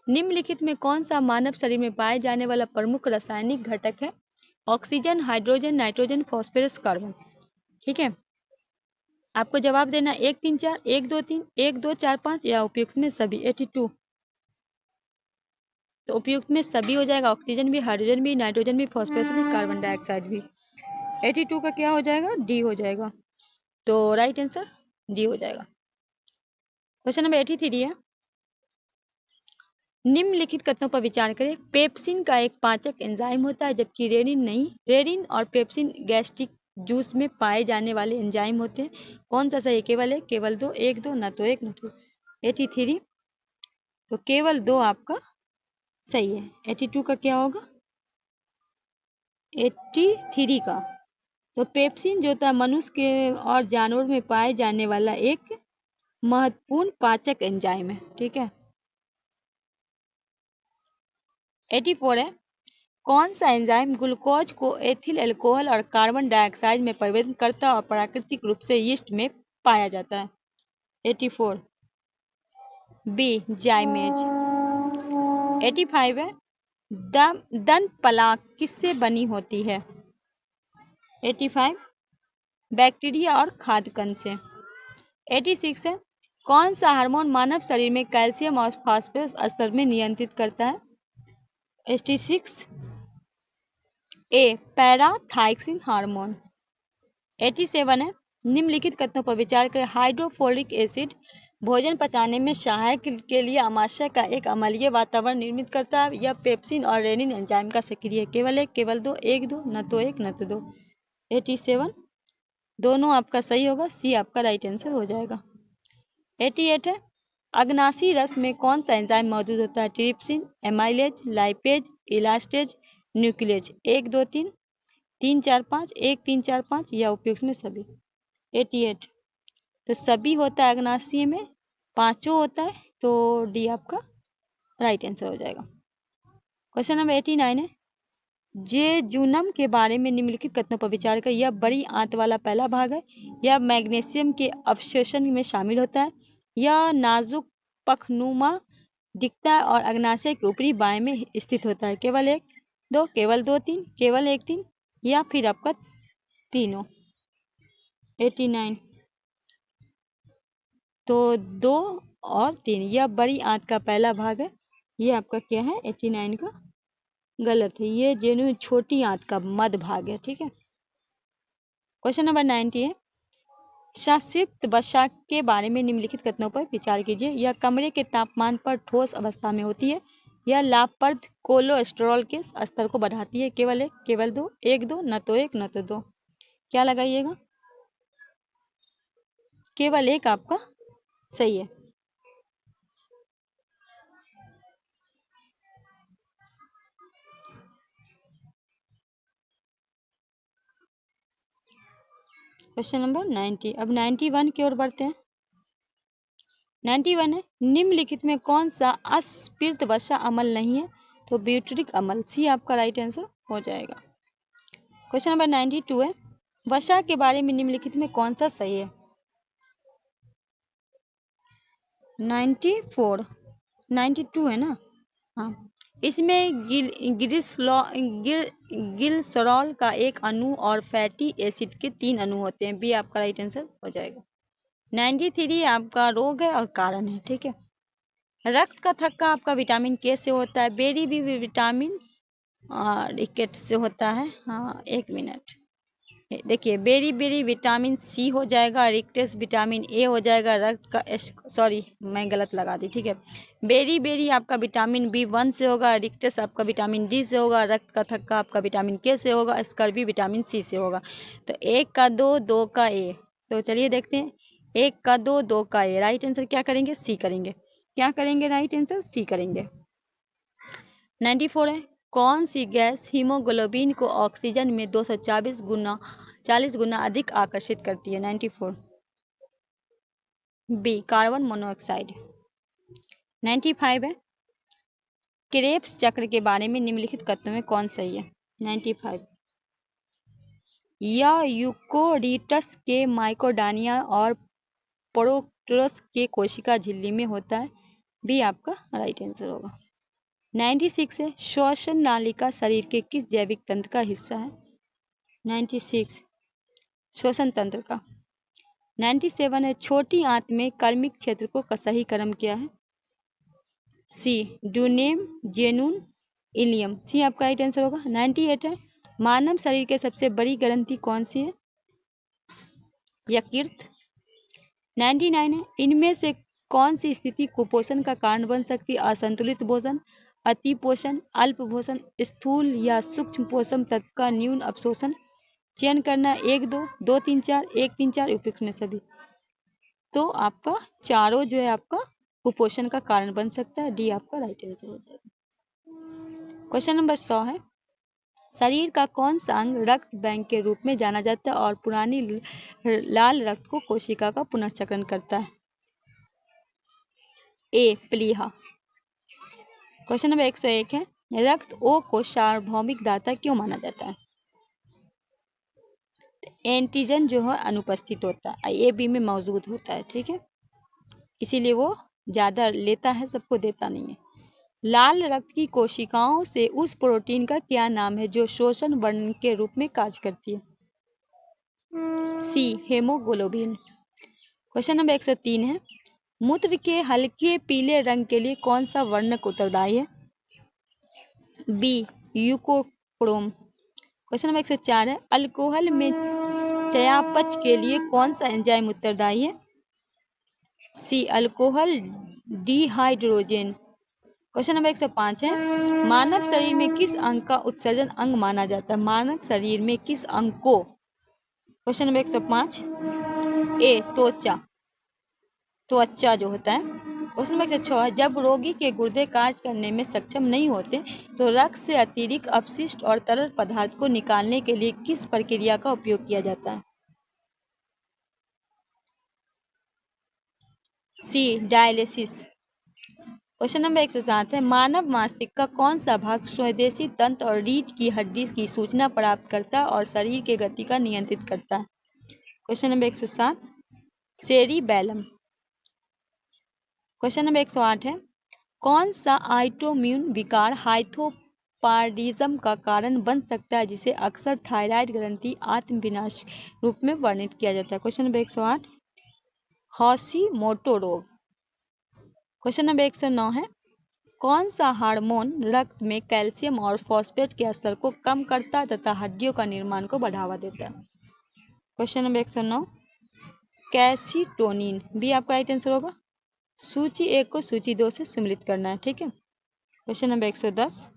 निम्नलिखित में कौन सा मानव शरीर में पाए जाने वाला प्रमुख रासायनिक घटक है? Oxygen, hydrogen, nitrogen, phosphorus, carbon. ठीक है, आपको जवाब देना 1 3 4, 1 2 3, 1 2 4 5, या उपयुक्त में सभी। 82 तो उपयुक्त में सभी हो जाएगा, ऑक्सीजन भी, हाइड्रोजन भी, नाइट्रोजन भी, फास्फोरस भी, कार्बन डाइऑक्साइड भी। 82 का क्या हो जाएगा? डी हो जाएगा, तो राइट आंसर डी हो जाएगा। क्वेश्चन नंबर 83 है, निम्नलिखित कथनों पर विचार करें। पेप्सिन का एक पाचक एंजाइम होता है जबकि रेनिन नहीं। रेनिन और पेप्सिन गैस्ट्रिक जूस में पाए जाने वाले एंजाइम होते हैं। कौन सा सही? केवल एक, केवल दो, एक दो, न तो एक न तो। 83 तो केवल 2 आपका सही है। 82 का क्या होगा? 83 का। तो पेप्सिन जो था मनुष्य के और जानवर में पाए जाने वाला एक महत्वपूर्ण पाचक एंजाइम है, ठीक है। 84 है, कौन सा एंजाइम ग्लूकोज को एथिल अल्कोहल और कार्बन डाइऑक्साइड में परिवर्तित करता है और प्राकृतिक रूप से यीस्ट में पाया जाता है? 84 बी जाइमेज। 85 है, दन पलाक किससे बनी होती है? 85 बैक्टीरिया और खाद्य कण से। 86 है, कौन सा हार्मोन मानव शरीर में कैल्शियम और फास्फोरस स्तर में नियंत्रित करता है? 86 ए पैराथाइक्सिन हार्मोन। 87 है, निम्नलिखित कथनों पर विचार करें। हाइड्रोफ्लोरिक एसिड भोजन पचाने में सहायक के लिए अमाशय का एक अम्लीय वातावरण निर्मित करता है। यह पेप्सिन और रेनिन एंजाइम का सक्रिय है। केवल एक, केवल दो, एक दो, न तो एक न तो दो। 87 दोनों आपका सही होगा, सी आपका राइट आंसर हो जाएगा। 88 है, अग्नासी रस में कौन सा एंजाइम मौजूद होता है? Trypsin, amylase, lipase, elastase, nuclease. 1 2 3 3 4 5, 1 3 4 5 या उपयुक्त में सभी। 88 तो सभी होता है अग्नासी में, पांचों होता है, तो डी आपका राइट आंसर हो जाएगा। क्वेश्चन नंबर 89 है, जेजुनम के बारे में निम्नलिखित कथनों पर विचार कर। यह बड़ी आंत वाला पहला भाग है। यह मैग्नीशियम के अवशोषण में शामिल होता है। यह नाजुक पखनुमा दिखता है और अग्नाशय के ऊपरी बाएं में स्थित होता है। केवल 1 2, केवल 2 3, केवल 1 3 या फिर आपका तीनों। 89 तो 2 और 3, यह बड़ी आंत का पहला भाग है। ये आपका क्या है? 89 का गलत है, ये जेन्युइन छोटी आंत का मध्य भाग है, ठीक है। क्वेश्चन नंबर 90 है, संक्षिप्त वसा के बारे में निम्नलिखित कथनों पर विचार कीजिए। यह कमरे के तापमान पर ठोस अवस्था में होती है। यह लाभप्रद कोलेस्ट्रॉल के स्तर को बढ़ाती है। केवल 1, केवल 2, 1 2, न तो 1 न तो 2। क्या लगाइएगा? केवल 1 आपका सही है। क्वेश्चन नंबर 90, अब 91 की ओर बढ़ते हैं। 91 है, निम्नलिखित में कौन सा अस्फीत वसा अम्ल नहीं है? तो ब्यूटरिक अम्ल, सी आपका राइट आंसर हो जाएगा। क्वेश्चन नंबर 92 है, वसा के बारे में निम्नलिखित में कौन सा सही है? 94 92 है ना? हाँ, इसमें गिलसरॉल का एक अणु और फैटी एसिड के 3 अणु होते हैं। बी आपका राइट आंसर हो जाएगा। 93 आपका रोग है और कारण है, ठीक है। रक्त का थक्का आपका विटामिन के से होता है। बेरी भी विटामिन रिकेट से होता है। हाँ, 1 मिनट देखिए, बेरी बेरी विटामिन सी हो जाएगा, रिक्टेस विटामिन ए हो जाएगा। रक्त का सॉरी मैं गलत लगा दी, ठीक है। बेरी बेरी आपका विटामिन B1 से होगा, रिक्टेस आपका विटामिन डी से होगा, रक्त का थक्का आपका विटामिन के से होगा, स्कर्वी विटामिन सी से होगा। तो 1 का 2, 2 का ए। तो चलिए देखते हैं, 1 का 2, 2 का ए। राइट आंसर क्या करेंगे? सी करेंगे। क्या करेंगे? राइट आंसर सी करेंगे। 94 है, कौन सी गैस हीमोग्लोबिन को ऑक्सीजन में 240 गुना अधिक आकर्षित करती है? 94 बी कार्बन मोनोऑक्साइड। 95 है, क्रेब्स चक्र के बारे में निम्नलिखित कथनों में कौन सही है? 95 यह यूकोरिटस के माइकोडानिया और प्रोक्टोरस के कोशिका झिल्ली में होता है। बी आपका राइट आंसर होगा। 96 है, श्वसन नालिका शरीर के किस जैविक तंत्र का हिस्सा है? 96 श्वसन तंत्र का। 97 है, छोटी आंत में कर्मिक क्षेत्र को सही क्रम क्या है? सी ड्यूनेम जेनुन इलियम, सी आपका राइट आंसर होगा। 98 है, मानव शरीर के सबसे बड़ी ग्रंथि कौन सी है? यकृत। 99 है, इनमें से कौन सी स्थिति कुपोषण का कारण बन सकती है? असंतुलित पोषण, अति पोषण, अल्प पोषण, स्थूल या सूक्ष्म पोषण तत्व का न्यून अवशोषण। चयन करना 1 2, 2 3 4, 1 3 4 उपयुक्त में सभी। तो आपका चारों जो है आपका कुपोषण का कारण बन सकता है। डी आपका राइट आंसर हो जाएगा। क्वेश्चन नंबर 100 है, शरीर का कौन सा अंग रक्त बैंक के रूप में जाना जाता है और पुरानी लाल रक्त को कोशिका का पुनर्चक्रण करता है? ए प्लीहा। क्वेश्चन नंबर 101 है, रक्त ओ को सार्वभौमिक दाता क्यों माना जाता है? एंटीजन जो है अनुपस्थित होता है, ए बी में मौजूद होता है, ठीक है, इसीलिए वो ज्यादा लेता है, सबको देता नहीं है। लाल रक्त की कोशिकाओं से उस प्रोटीन का क्या नाम है जो शोषण वर्णन के रूप में कार्य करती है? सी हेमोग्लोबिन। क्वेश्चन नंबर 103 है, मूत्र के हल्के पीले रंग के लिए कौन सा वर्णक उत्तरदायी है? बी यूकोक्रोम। क्वेश्चन नंबर 104 है, अल्कोहल में चयापचय के लिए कौन सा एंजाइम उत्तरदायी है? सी अल्कोहल डिहाइड्रोजेन। क्वेश्चन नंबर 105 है, मानव शरीर में किस अंग का उत्सर्जन अंग माना जाता है? मानव शरीर में किस अंग को? क्वेश्चन नंबर 105 ए त्वचा जो होता है। क्वेश्चन नंबर 106 है, जब रोगी के गुर्दे कार्य करने में सक्षम नहीं होते तो रक्त से अतिरिक्त अपशिष्ट और तरल पदार्थ को निकालने के लिए किस प्रक्रिया का उपयोग किया जाता है? सी डायलिसिस। क्वेश्चन नंबर 107 है, मानव मस्तिष्क का कौन सा भाग स्वदेशी तंत्र और रीढ़ की हड्डी की सूचना प्राप्त करता है और शरीर के गति का नियंत्रित करता है? Question number 107 cerebellum. Question number 108 है, कौन सा ऑटोइम्यून विकार हाइपोथायरायडिज्म का कारण बन सकता है जिसे अक्सर थायराइड ग्रंथि आत्मविनाश रूप में वर्णित किया जाता है? क्वेश्चन नंबर 108 हाशिमोटो रोग। क्वेश्चन नंबर 109 है, कौन सा हार्मोन रक्त में कैल्शियम और फॉस्फेट के स्तर को कम करता है तथा हड्डियों का निर्माण को बढ़ावा देता है? Question number 109 calcitonin. बी आपका राइट आंसर होगा। सूची 1 को सूची 2 से सम्मिलित करना है, ठीक है। क्वेश्चन नंबर 110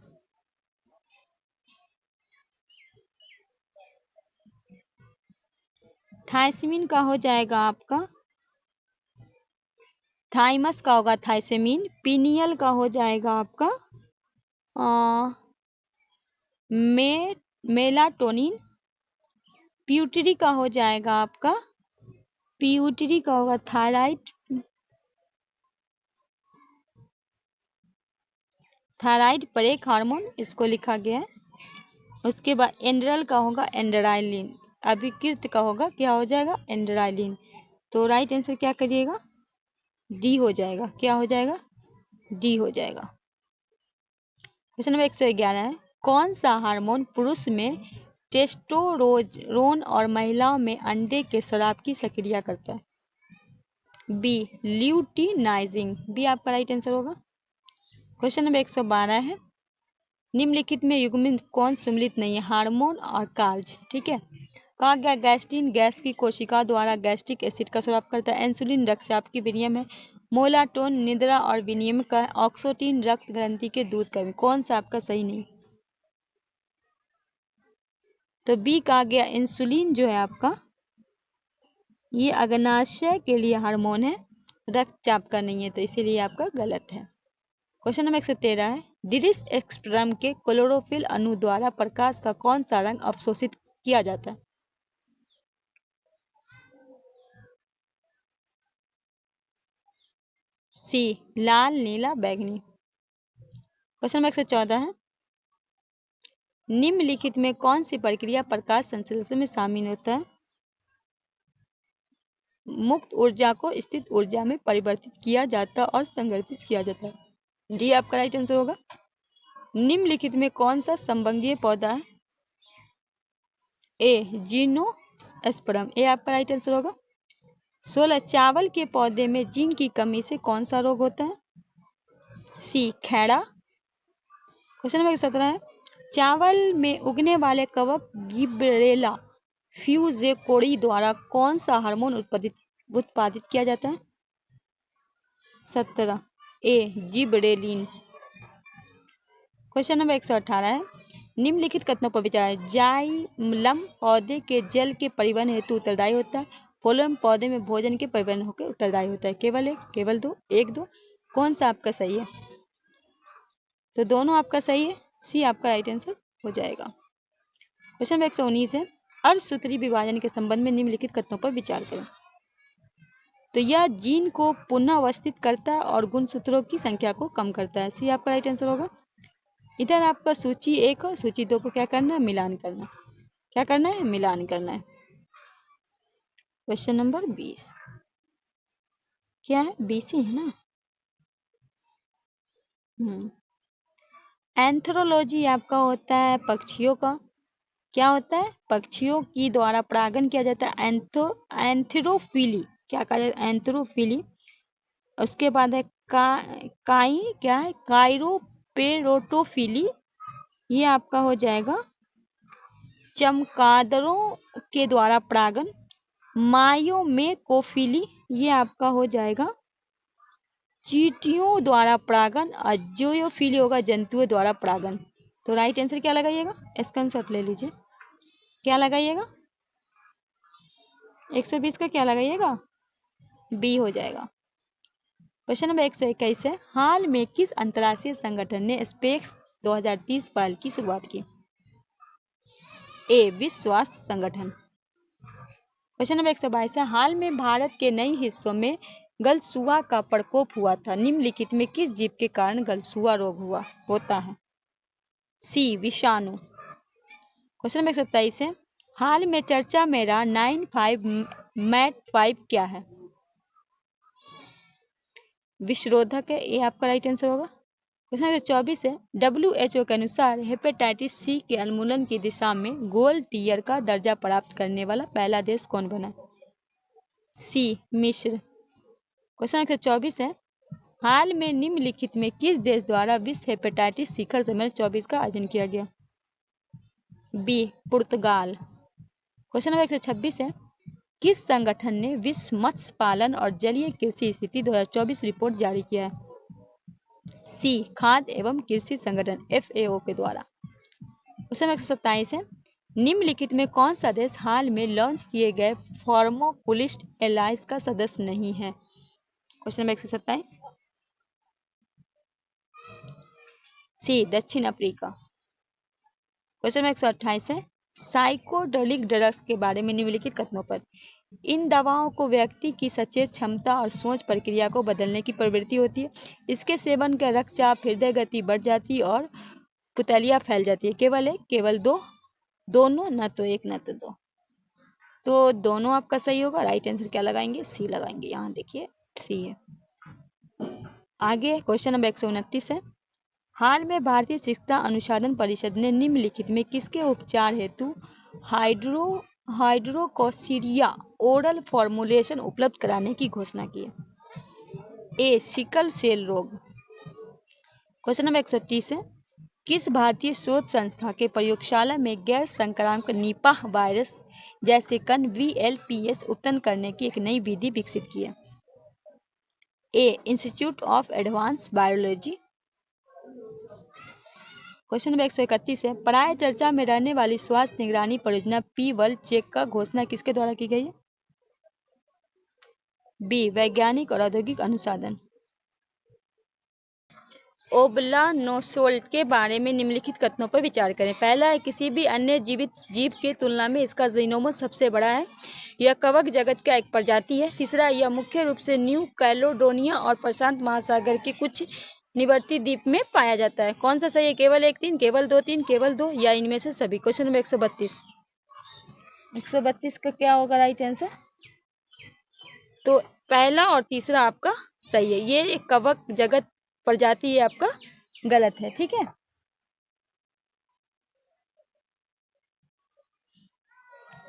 थायसमिन का हो जाएगा आपका, थाइमस का होगा थाइसेमिन, पीनियल का हो जाएगा आपका मेलाटोनिन, प्यूटरी का हो जाएगा आपका, प्यूटरी का होगा थायराइड परेख हार्मोन, इसको लिखा गया है। उसके बाद एंड्रल का होगा एंड्राइलिन, अभिकृत का होगा क्या हो जाएगा एंड्राइलिन। तो राइट आंसर क्या करिएगा डी हो जाएगा। क्या हो जाएगा डी हो जाएगा। क्वेश्चन नंबर 111 है, कौन सा हार्मोन पुरुष में टेस्टोस्टेरोन और महिलाओं में अंडे के स्राव की सक्रिय करता है? B luteinizing. बी आपका राइट आंसर होगा। क्वेश्चन नंबर 112 है, निम्नलिखित में युग्मित कौन सम्मिलित नहीं है? हार्मोन और कार्य, ठीक है। कहा गया गैस्ट्रिन गैस की कोशिका द्वारा गैस्ट्रिक एसिड का स्राव करता है, इंसुलिन रक्तचाप की विनियम है, मोलाटोन निद्रा और विनियम का है, ऑक्सीटोसिन रक्त ग्रंथि के दूध का भी। कौन सा आपका सही नहीं? तो बी कहा गया इंसुलिन जो है आपका ये अग्नाशय के लिए हार्मोन है, रक्तचाप का नहीं है, तो इसीलिए आपका गलत है। क्वेश्चन नंबर 113 है, डिरिस एक्सट्रम के क्लोरोफिल अणु द्वारा प्रकाश का कौन सा रंग अवशोषित किया जाता है? सी लाल नीला बैगनी। क्वेश्चन नंबर 114 है, निम्नलिखित में कौन सी प्रक्रिया प्रकाश संश्लेषण में शामिल होता है? मुक्त ऊर्जा को स्थित ऊर्जा में परिवर्तित किया जाता है और संग्रहित किया जाता है। डी आपका राइट आंसर होगा। निम्नलिखित में कौन सा संबंधीय पौधा है? ए जिम्नोस्पर्म। ए आपका राइट आंसर होगा। 16 चावल के पौधे में जिंक की कमी से कौन सा रोग होता है? सी खैरा। क्वेश्चन नंबर 17 है, चावल में उगने वाले कवक गिबरेला फ्यूजेकोरी द्वारा कौन सा हार्मोन उत्पादित किया जाता है? 17 ए जिबरेलिन। क्वेश्चन नंबर 118 है, निम्नलिखित कथनों पर विचार है। जाइलम पौधे के जल के परिवहन हेतु उत्तरदायी होता है, फोलम पौधे में भोजन के परिवहन होकर उत्तरदायी होता है। केवल एक, केवल दो, एक दो, कौन सा आपका सही है? तो दोनों आपका सही है, सी आपका राइट आंसर हो जाएगा। क्वेश्चन नंबर 119 है, अर्धसूत्री विभाजन के संबंध में निम्नलिखित कथनों पर विचार करें। तो यह जीन को पुनः अवस्थित करता है और गुणसूत्रों की संख्या को कम करता है, सी आपका राइट आंसर होगा। इधर आपका सूची 1 और सूची 2 को क्या करना है? मिलान करना। क्या करना है? मिलान करना है। क्वेश्चन नंबर 20 क्या है? 20 ही है ना। एंथ्रोलॉजी आपका होता है पक्षियों का, क्या होता है? पक्षियों की द्वारा परागण किया जाता है, एंथ्रोफिली, क्या कहा जाता है? एंथ्रोफिली। उसके बाद है क्या है? काइरोपेरोटोफिली, ये आपका हो जाएगा चमगादड़ों के द्वारा परागण। मायोमेकोफिली, ये आपका हो जाएगा चींटियों द्वारा परागण। और ज़ूओफिली होगा जंतुओं द्वारा परागण। तो राइट आंसर क्या लगाइएगा? स्क्रीनशॉट ले लीजिए। क्या लगाइएगा? 120 का क्या लगाइएगा? बी हो जाएगा। क्वेश्चन नंबर 121 है, हाल में किस अंतर्राष्ट्रीय संगठन ने स्पेस 2030 पहल की शुरुआत की? ए, विश्व स्वास्थ्य संगठन। क्वेश्चन नंबर 122 है, हाल में भारत के कई हिस्सों में गलसुआ का प्रकोप हुआ था, निम्नलिखित में किस जीव के कारण गलसुआ रोग होता है? सी, विषाणु। क्वेश्चन नंबर 127 है, हाल में चर्चा में रहा 95 मैट 5 क्या है? विषरोधक है, ये आपका राइट आंसर होगा। क्वेश्चन नंबर 24 है, WHO के अनुसार हेपेटाइटिस सी के उन्मूलन की दिशा में गोल्ड टीयर का दर्जा प्राप्त करने वाला पहला देश कौन बना? सी, मिस्र। क्वेश्चन नंबर 24 है, हाल में निम्नलिखित में किस देश द्वारा विश्व हेपेटाइटिस शिखर सम्मेलन 24 का आयोजन किया गया? बी, पुर्तगाल। क्वेश्चन नंबर 126 है, किस संगठन ने विश्व मत्स्य पालन और जलीय कृषि स्थिति 2024 रिपोर्ट जारी किया है? सी, खाद्य एवं कृषि संगठन FAO के द्वारा। क्वेश्चन नंबर 127 है, निम्नलिखित में कौन सा देश हाल में लॉन्च किए गए फार्माकोलिस्ट एलायंस का सदस्य नहीं है? क्वेश्चन नंबर 127, सी, दक्षिण अफ्रीका। क्वेश्चन नंबर 128 है, साइकोडेलिक ड्रग्स के बारे में निम्नलिखित कथनों पर। इन दवाओं को व्यक्ति की सचेत क्षमता और सोच प्रक्रिया को बदलने की प्रवृत्ति होती है। इसके सेवन का रक्तचाप, हृदय गति बढ़ जाती है और पुतलियां फैल जाती है। केवल एक, केवल दो, दोनों, न तो एक न तो दो। तो दोनों आपका सही होगा। राइट आंसर क्या लगाएंगे? सी लगाएंगे। यहाँ देखिए सी है। आगे क्वेश्चन नंबर 129 है, हाल में भारतीय चिकित्सा अनुसंधान परिषद ने निम्नलिखित में किसके उपचार हेतु हाइड्रोक्सीरिया ओरल फॉर्मुलेशन उपलब्ध कराने की घोषणा की है? ए, सिकल सेल रोग। क्वेश्चन नंबर 130 है, किस भारतीय शोध संस्था के प्रयोगशाला में गैर संक्रामक निपाह वायरस जैसे कण VLPS उत्पन्न करने की एक नई विधि विकसित की है? A, institute of advance biology. Question number 131 है, प्राय चर्चा में रहने वाली स्वास्थ्य निगरानी परियोजना P-वर्ल्ड चेक का घोषणा किसके द्वारा की गई है? बी, वैज्ञानिक और औद्योगिक अनुसंधान। ओबलानोसोल्ट के बारे में निम्नलिखित कथनों पर विचार करें। पहला है, किसी भी अन्य जीवित जीव की तुलना में इसका जीनोम सबसे बड़ा है। यह कवक जगत का एक प्रजाति है। तीसरा, यह मुख्य रूप से न्यू कैलेडोनिया और प्रशांत महासागर के कुछ निवर्ती द्वीप में पाया जाता है। कौन सा सही है? केवल 1, 3, केवल 2, 3, केवल 2 या इनमें से सभी? Question number 132। 132 का क्या होगा राइट आंसर? तो पहला और तीसरा आपका सही है। ये कवक जगत प्रजाति है आपका गलत है। ठीक है,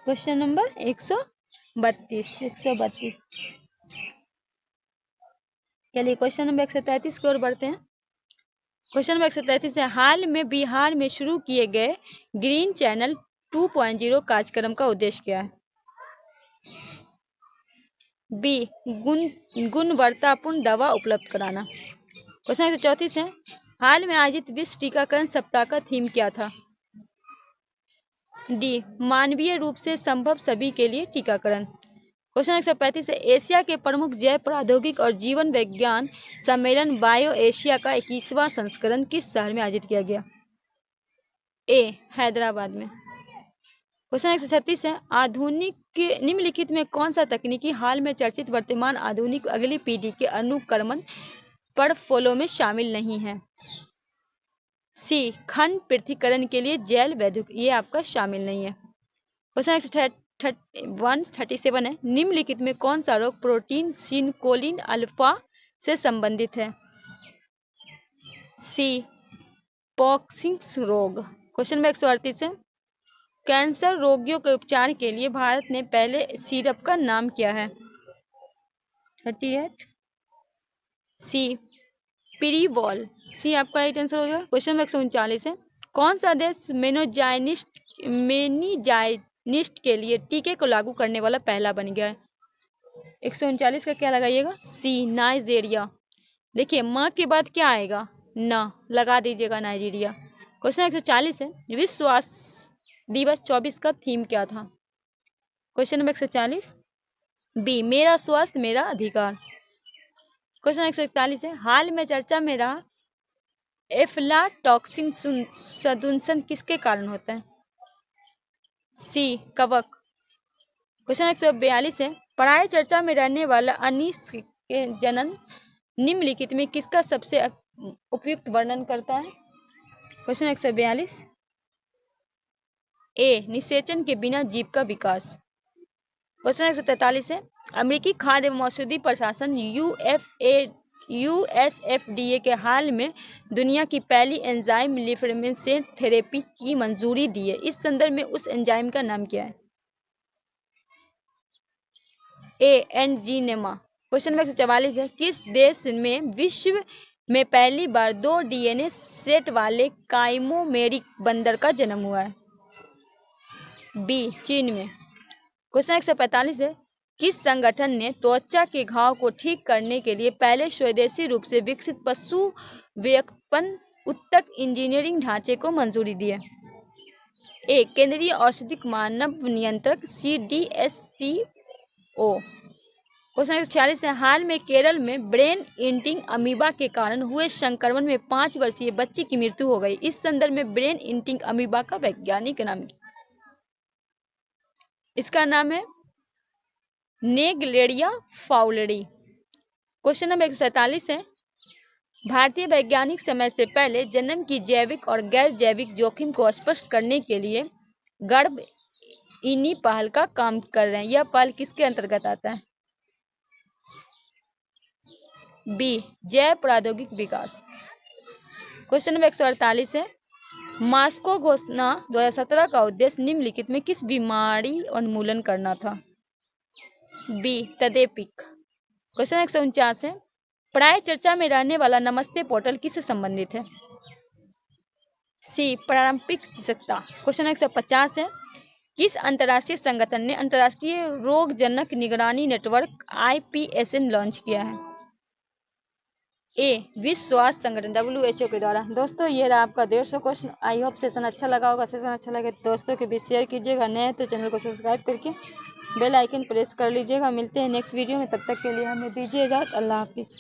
क्वेश्चन नंबर 132। चलिए क्वेश्चन नंबर 133 की ओर बढ़ते हैं। क्वेश्चन नंबर 133 है, हाल में बिहार में शुरू किए गए ग्रीन चैनल 2.0 कार्यक्रम का उद्देश्य क्या है? बी, गुणवत्तापूर्ण दवा उपलब्ध कराना। क्वेश्चन 134 है, हाल में आयोजित विश्व टीकाकरण सप्ताह का थीम क्या था? डी, मानवीय रूप से संभव सभी के लिए टीकाकरण। क्वेश्चन 135 है, एशिया के प्रमुख जैव प्रौद्योगिक और जीवन विज्ञान सम्मेलन बायो एशिया का 21वां संस्करण किस शहर में आयोजित किया गया? ए, हैदराबाद में। क्वेश्चन 136 है, आधुनिक निम्नलिखित में कौन सा तकनीकी हाल में चर्चित वर्तमान आधुनिक अगली पीढ़ी के अनुक्रमण पोर्टफोलियो में शामिल नहीं है? सी, खंड पृथक्करण के लिए जैव वैद्युत, ये आपका शामिल नहीं है। क्वेश्चन 137 है, निम्नलिखित में कौन सा रोग प्रोटीन सिनकोलिन अल्फा से संबंधित है? सी, पॉक्सिंग्स रोग। क्वेश्चन 138 है, कैंसर रोगियों के उपचार के लिए भारत ने पहले सिरप का नाम क्या है? 38 सी, पिरीबॉल, सी आपका राइट आंसर होगा। क्वेश्चन 139 है, कौन सा देश मेनिंजाइटिस के लिए टीके को लागू करने वाला पहला बन गया है? 139 का क्या लगाइएगा? सी, नाइजीरिया। देखिए माँ के बाद क्या आएगा? ना, लगा दीजिएगा नाइजीरिया। क्वेश्चन 140 है, विश्व स्वास्थ्य दिवस 24 का थीम क्या था? क्वेश्चन नंबर 140 बी, मेरा स्वास्थ्य मेरा अधिकार। क्वेश्चन 141 है, हाल में चर्चा में रहा एफ्लाटॉक्सिन प्रदूषण किसके कारण होता है? सी, कवक। क्वेश्चन 142 है, पराय चर्चा में रहने वाला अनिष्जनन निम्नलिखित में किसका सबसे उपयुक्त वर्णन करता है? क्वेश्चन 142 ए, निषेचन के बिना जीव का विकास। क्वेश्चन 143 है, अमेरिकी खाद्य एवं औषधि प्रशासन यूएसएफडीए के हाल में दुनिया की पहली एंजाइम लिबरेशन थेरेपी की मंजूरी दी है। इस संदर्भ में उस एंजाइम का नाम क्या है? ए, एंजीनेमा। क्वेश्चन नंबर 144 है, किस देश में विश्व में पहली बार 2 डीएनए सेट वाले काइमोमेरिक बंदर का जन्म हुआ है? बी, चीन में। क्वेश्चन 145 है, किस संगठन ने त्वचा के घाव को ठीक करने के लिए पहले स्वदेशी रूप से विकसित पशु व्युत्पन्न उत्तक इंजीनियरिंग ढांचे को मंजूरी दी है? ए, केंद्रीय औषधिक मानव नियंत्रक CDSCO। क्वेश्चन 146 है, हाल में केरल में ब्रेन इंटिंग अमीबा के कारण हुए संक्रमण में 5 वर्षीय बच्ची की मृत्यु हो गई। इस संदर्भ में ब्रेन इंटिंग अमीबा का वैज्ञानिक नाम, इसका नाम है नेग्लेरिया फाउलेरी। क्वेश्चन नंबर 147 है, भारतीय वैज्ञानिक समय से पहले जन्म की जैविक और गैर जैविक जोखिम को स्पष्ट करने के लिए गर्भ इन्हीं पहल का काम कर रहे हैं। यह पहल किसके अंतर्गत आता है? बी, जैव प्रौद्योगिक विकास। क्वेश्चन नंबर 148 है, मास्को घोषणा 2017 का उद्देश्य निम्नलिखित में किस बीमारी उन्मूलन करना था? बी, तदेपिक। क्वेश्चन 149 है, प्राय चर्चा में रहने वाला नमस्ते पोर्टल किससे संबंधित है? सी, पारंपरिक चिकित्सा। क्वेश्चन 150 है, किस अंतर्राष्ट्रीय संगठन ने अंतर्राष्ट्रीय रोगजनक निगरानी नेटवर्क IPSN लॉन्च किया है? ए, विश्व स्वास्थ्य संगठन WHO के द्वारा। दोस्तों ये रहा आपका 150 क्वेश्चन। आई होप सेशन अच्छा लगा होगा। सेशन अच्छा लगे तो दोस्तों के बीच शेयर कीजिएगा, नए तो चैनल को सब्सक्राइब करके बेल आइकन प्रेस कर लीजिएगा। मिलते हैं नेक्स्ट वीडियो में, तब तक के लिए हमें दीजिए इजाजत। अल्लाह हाफिज़।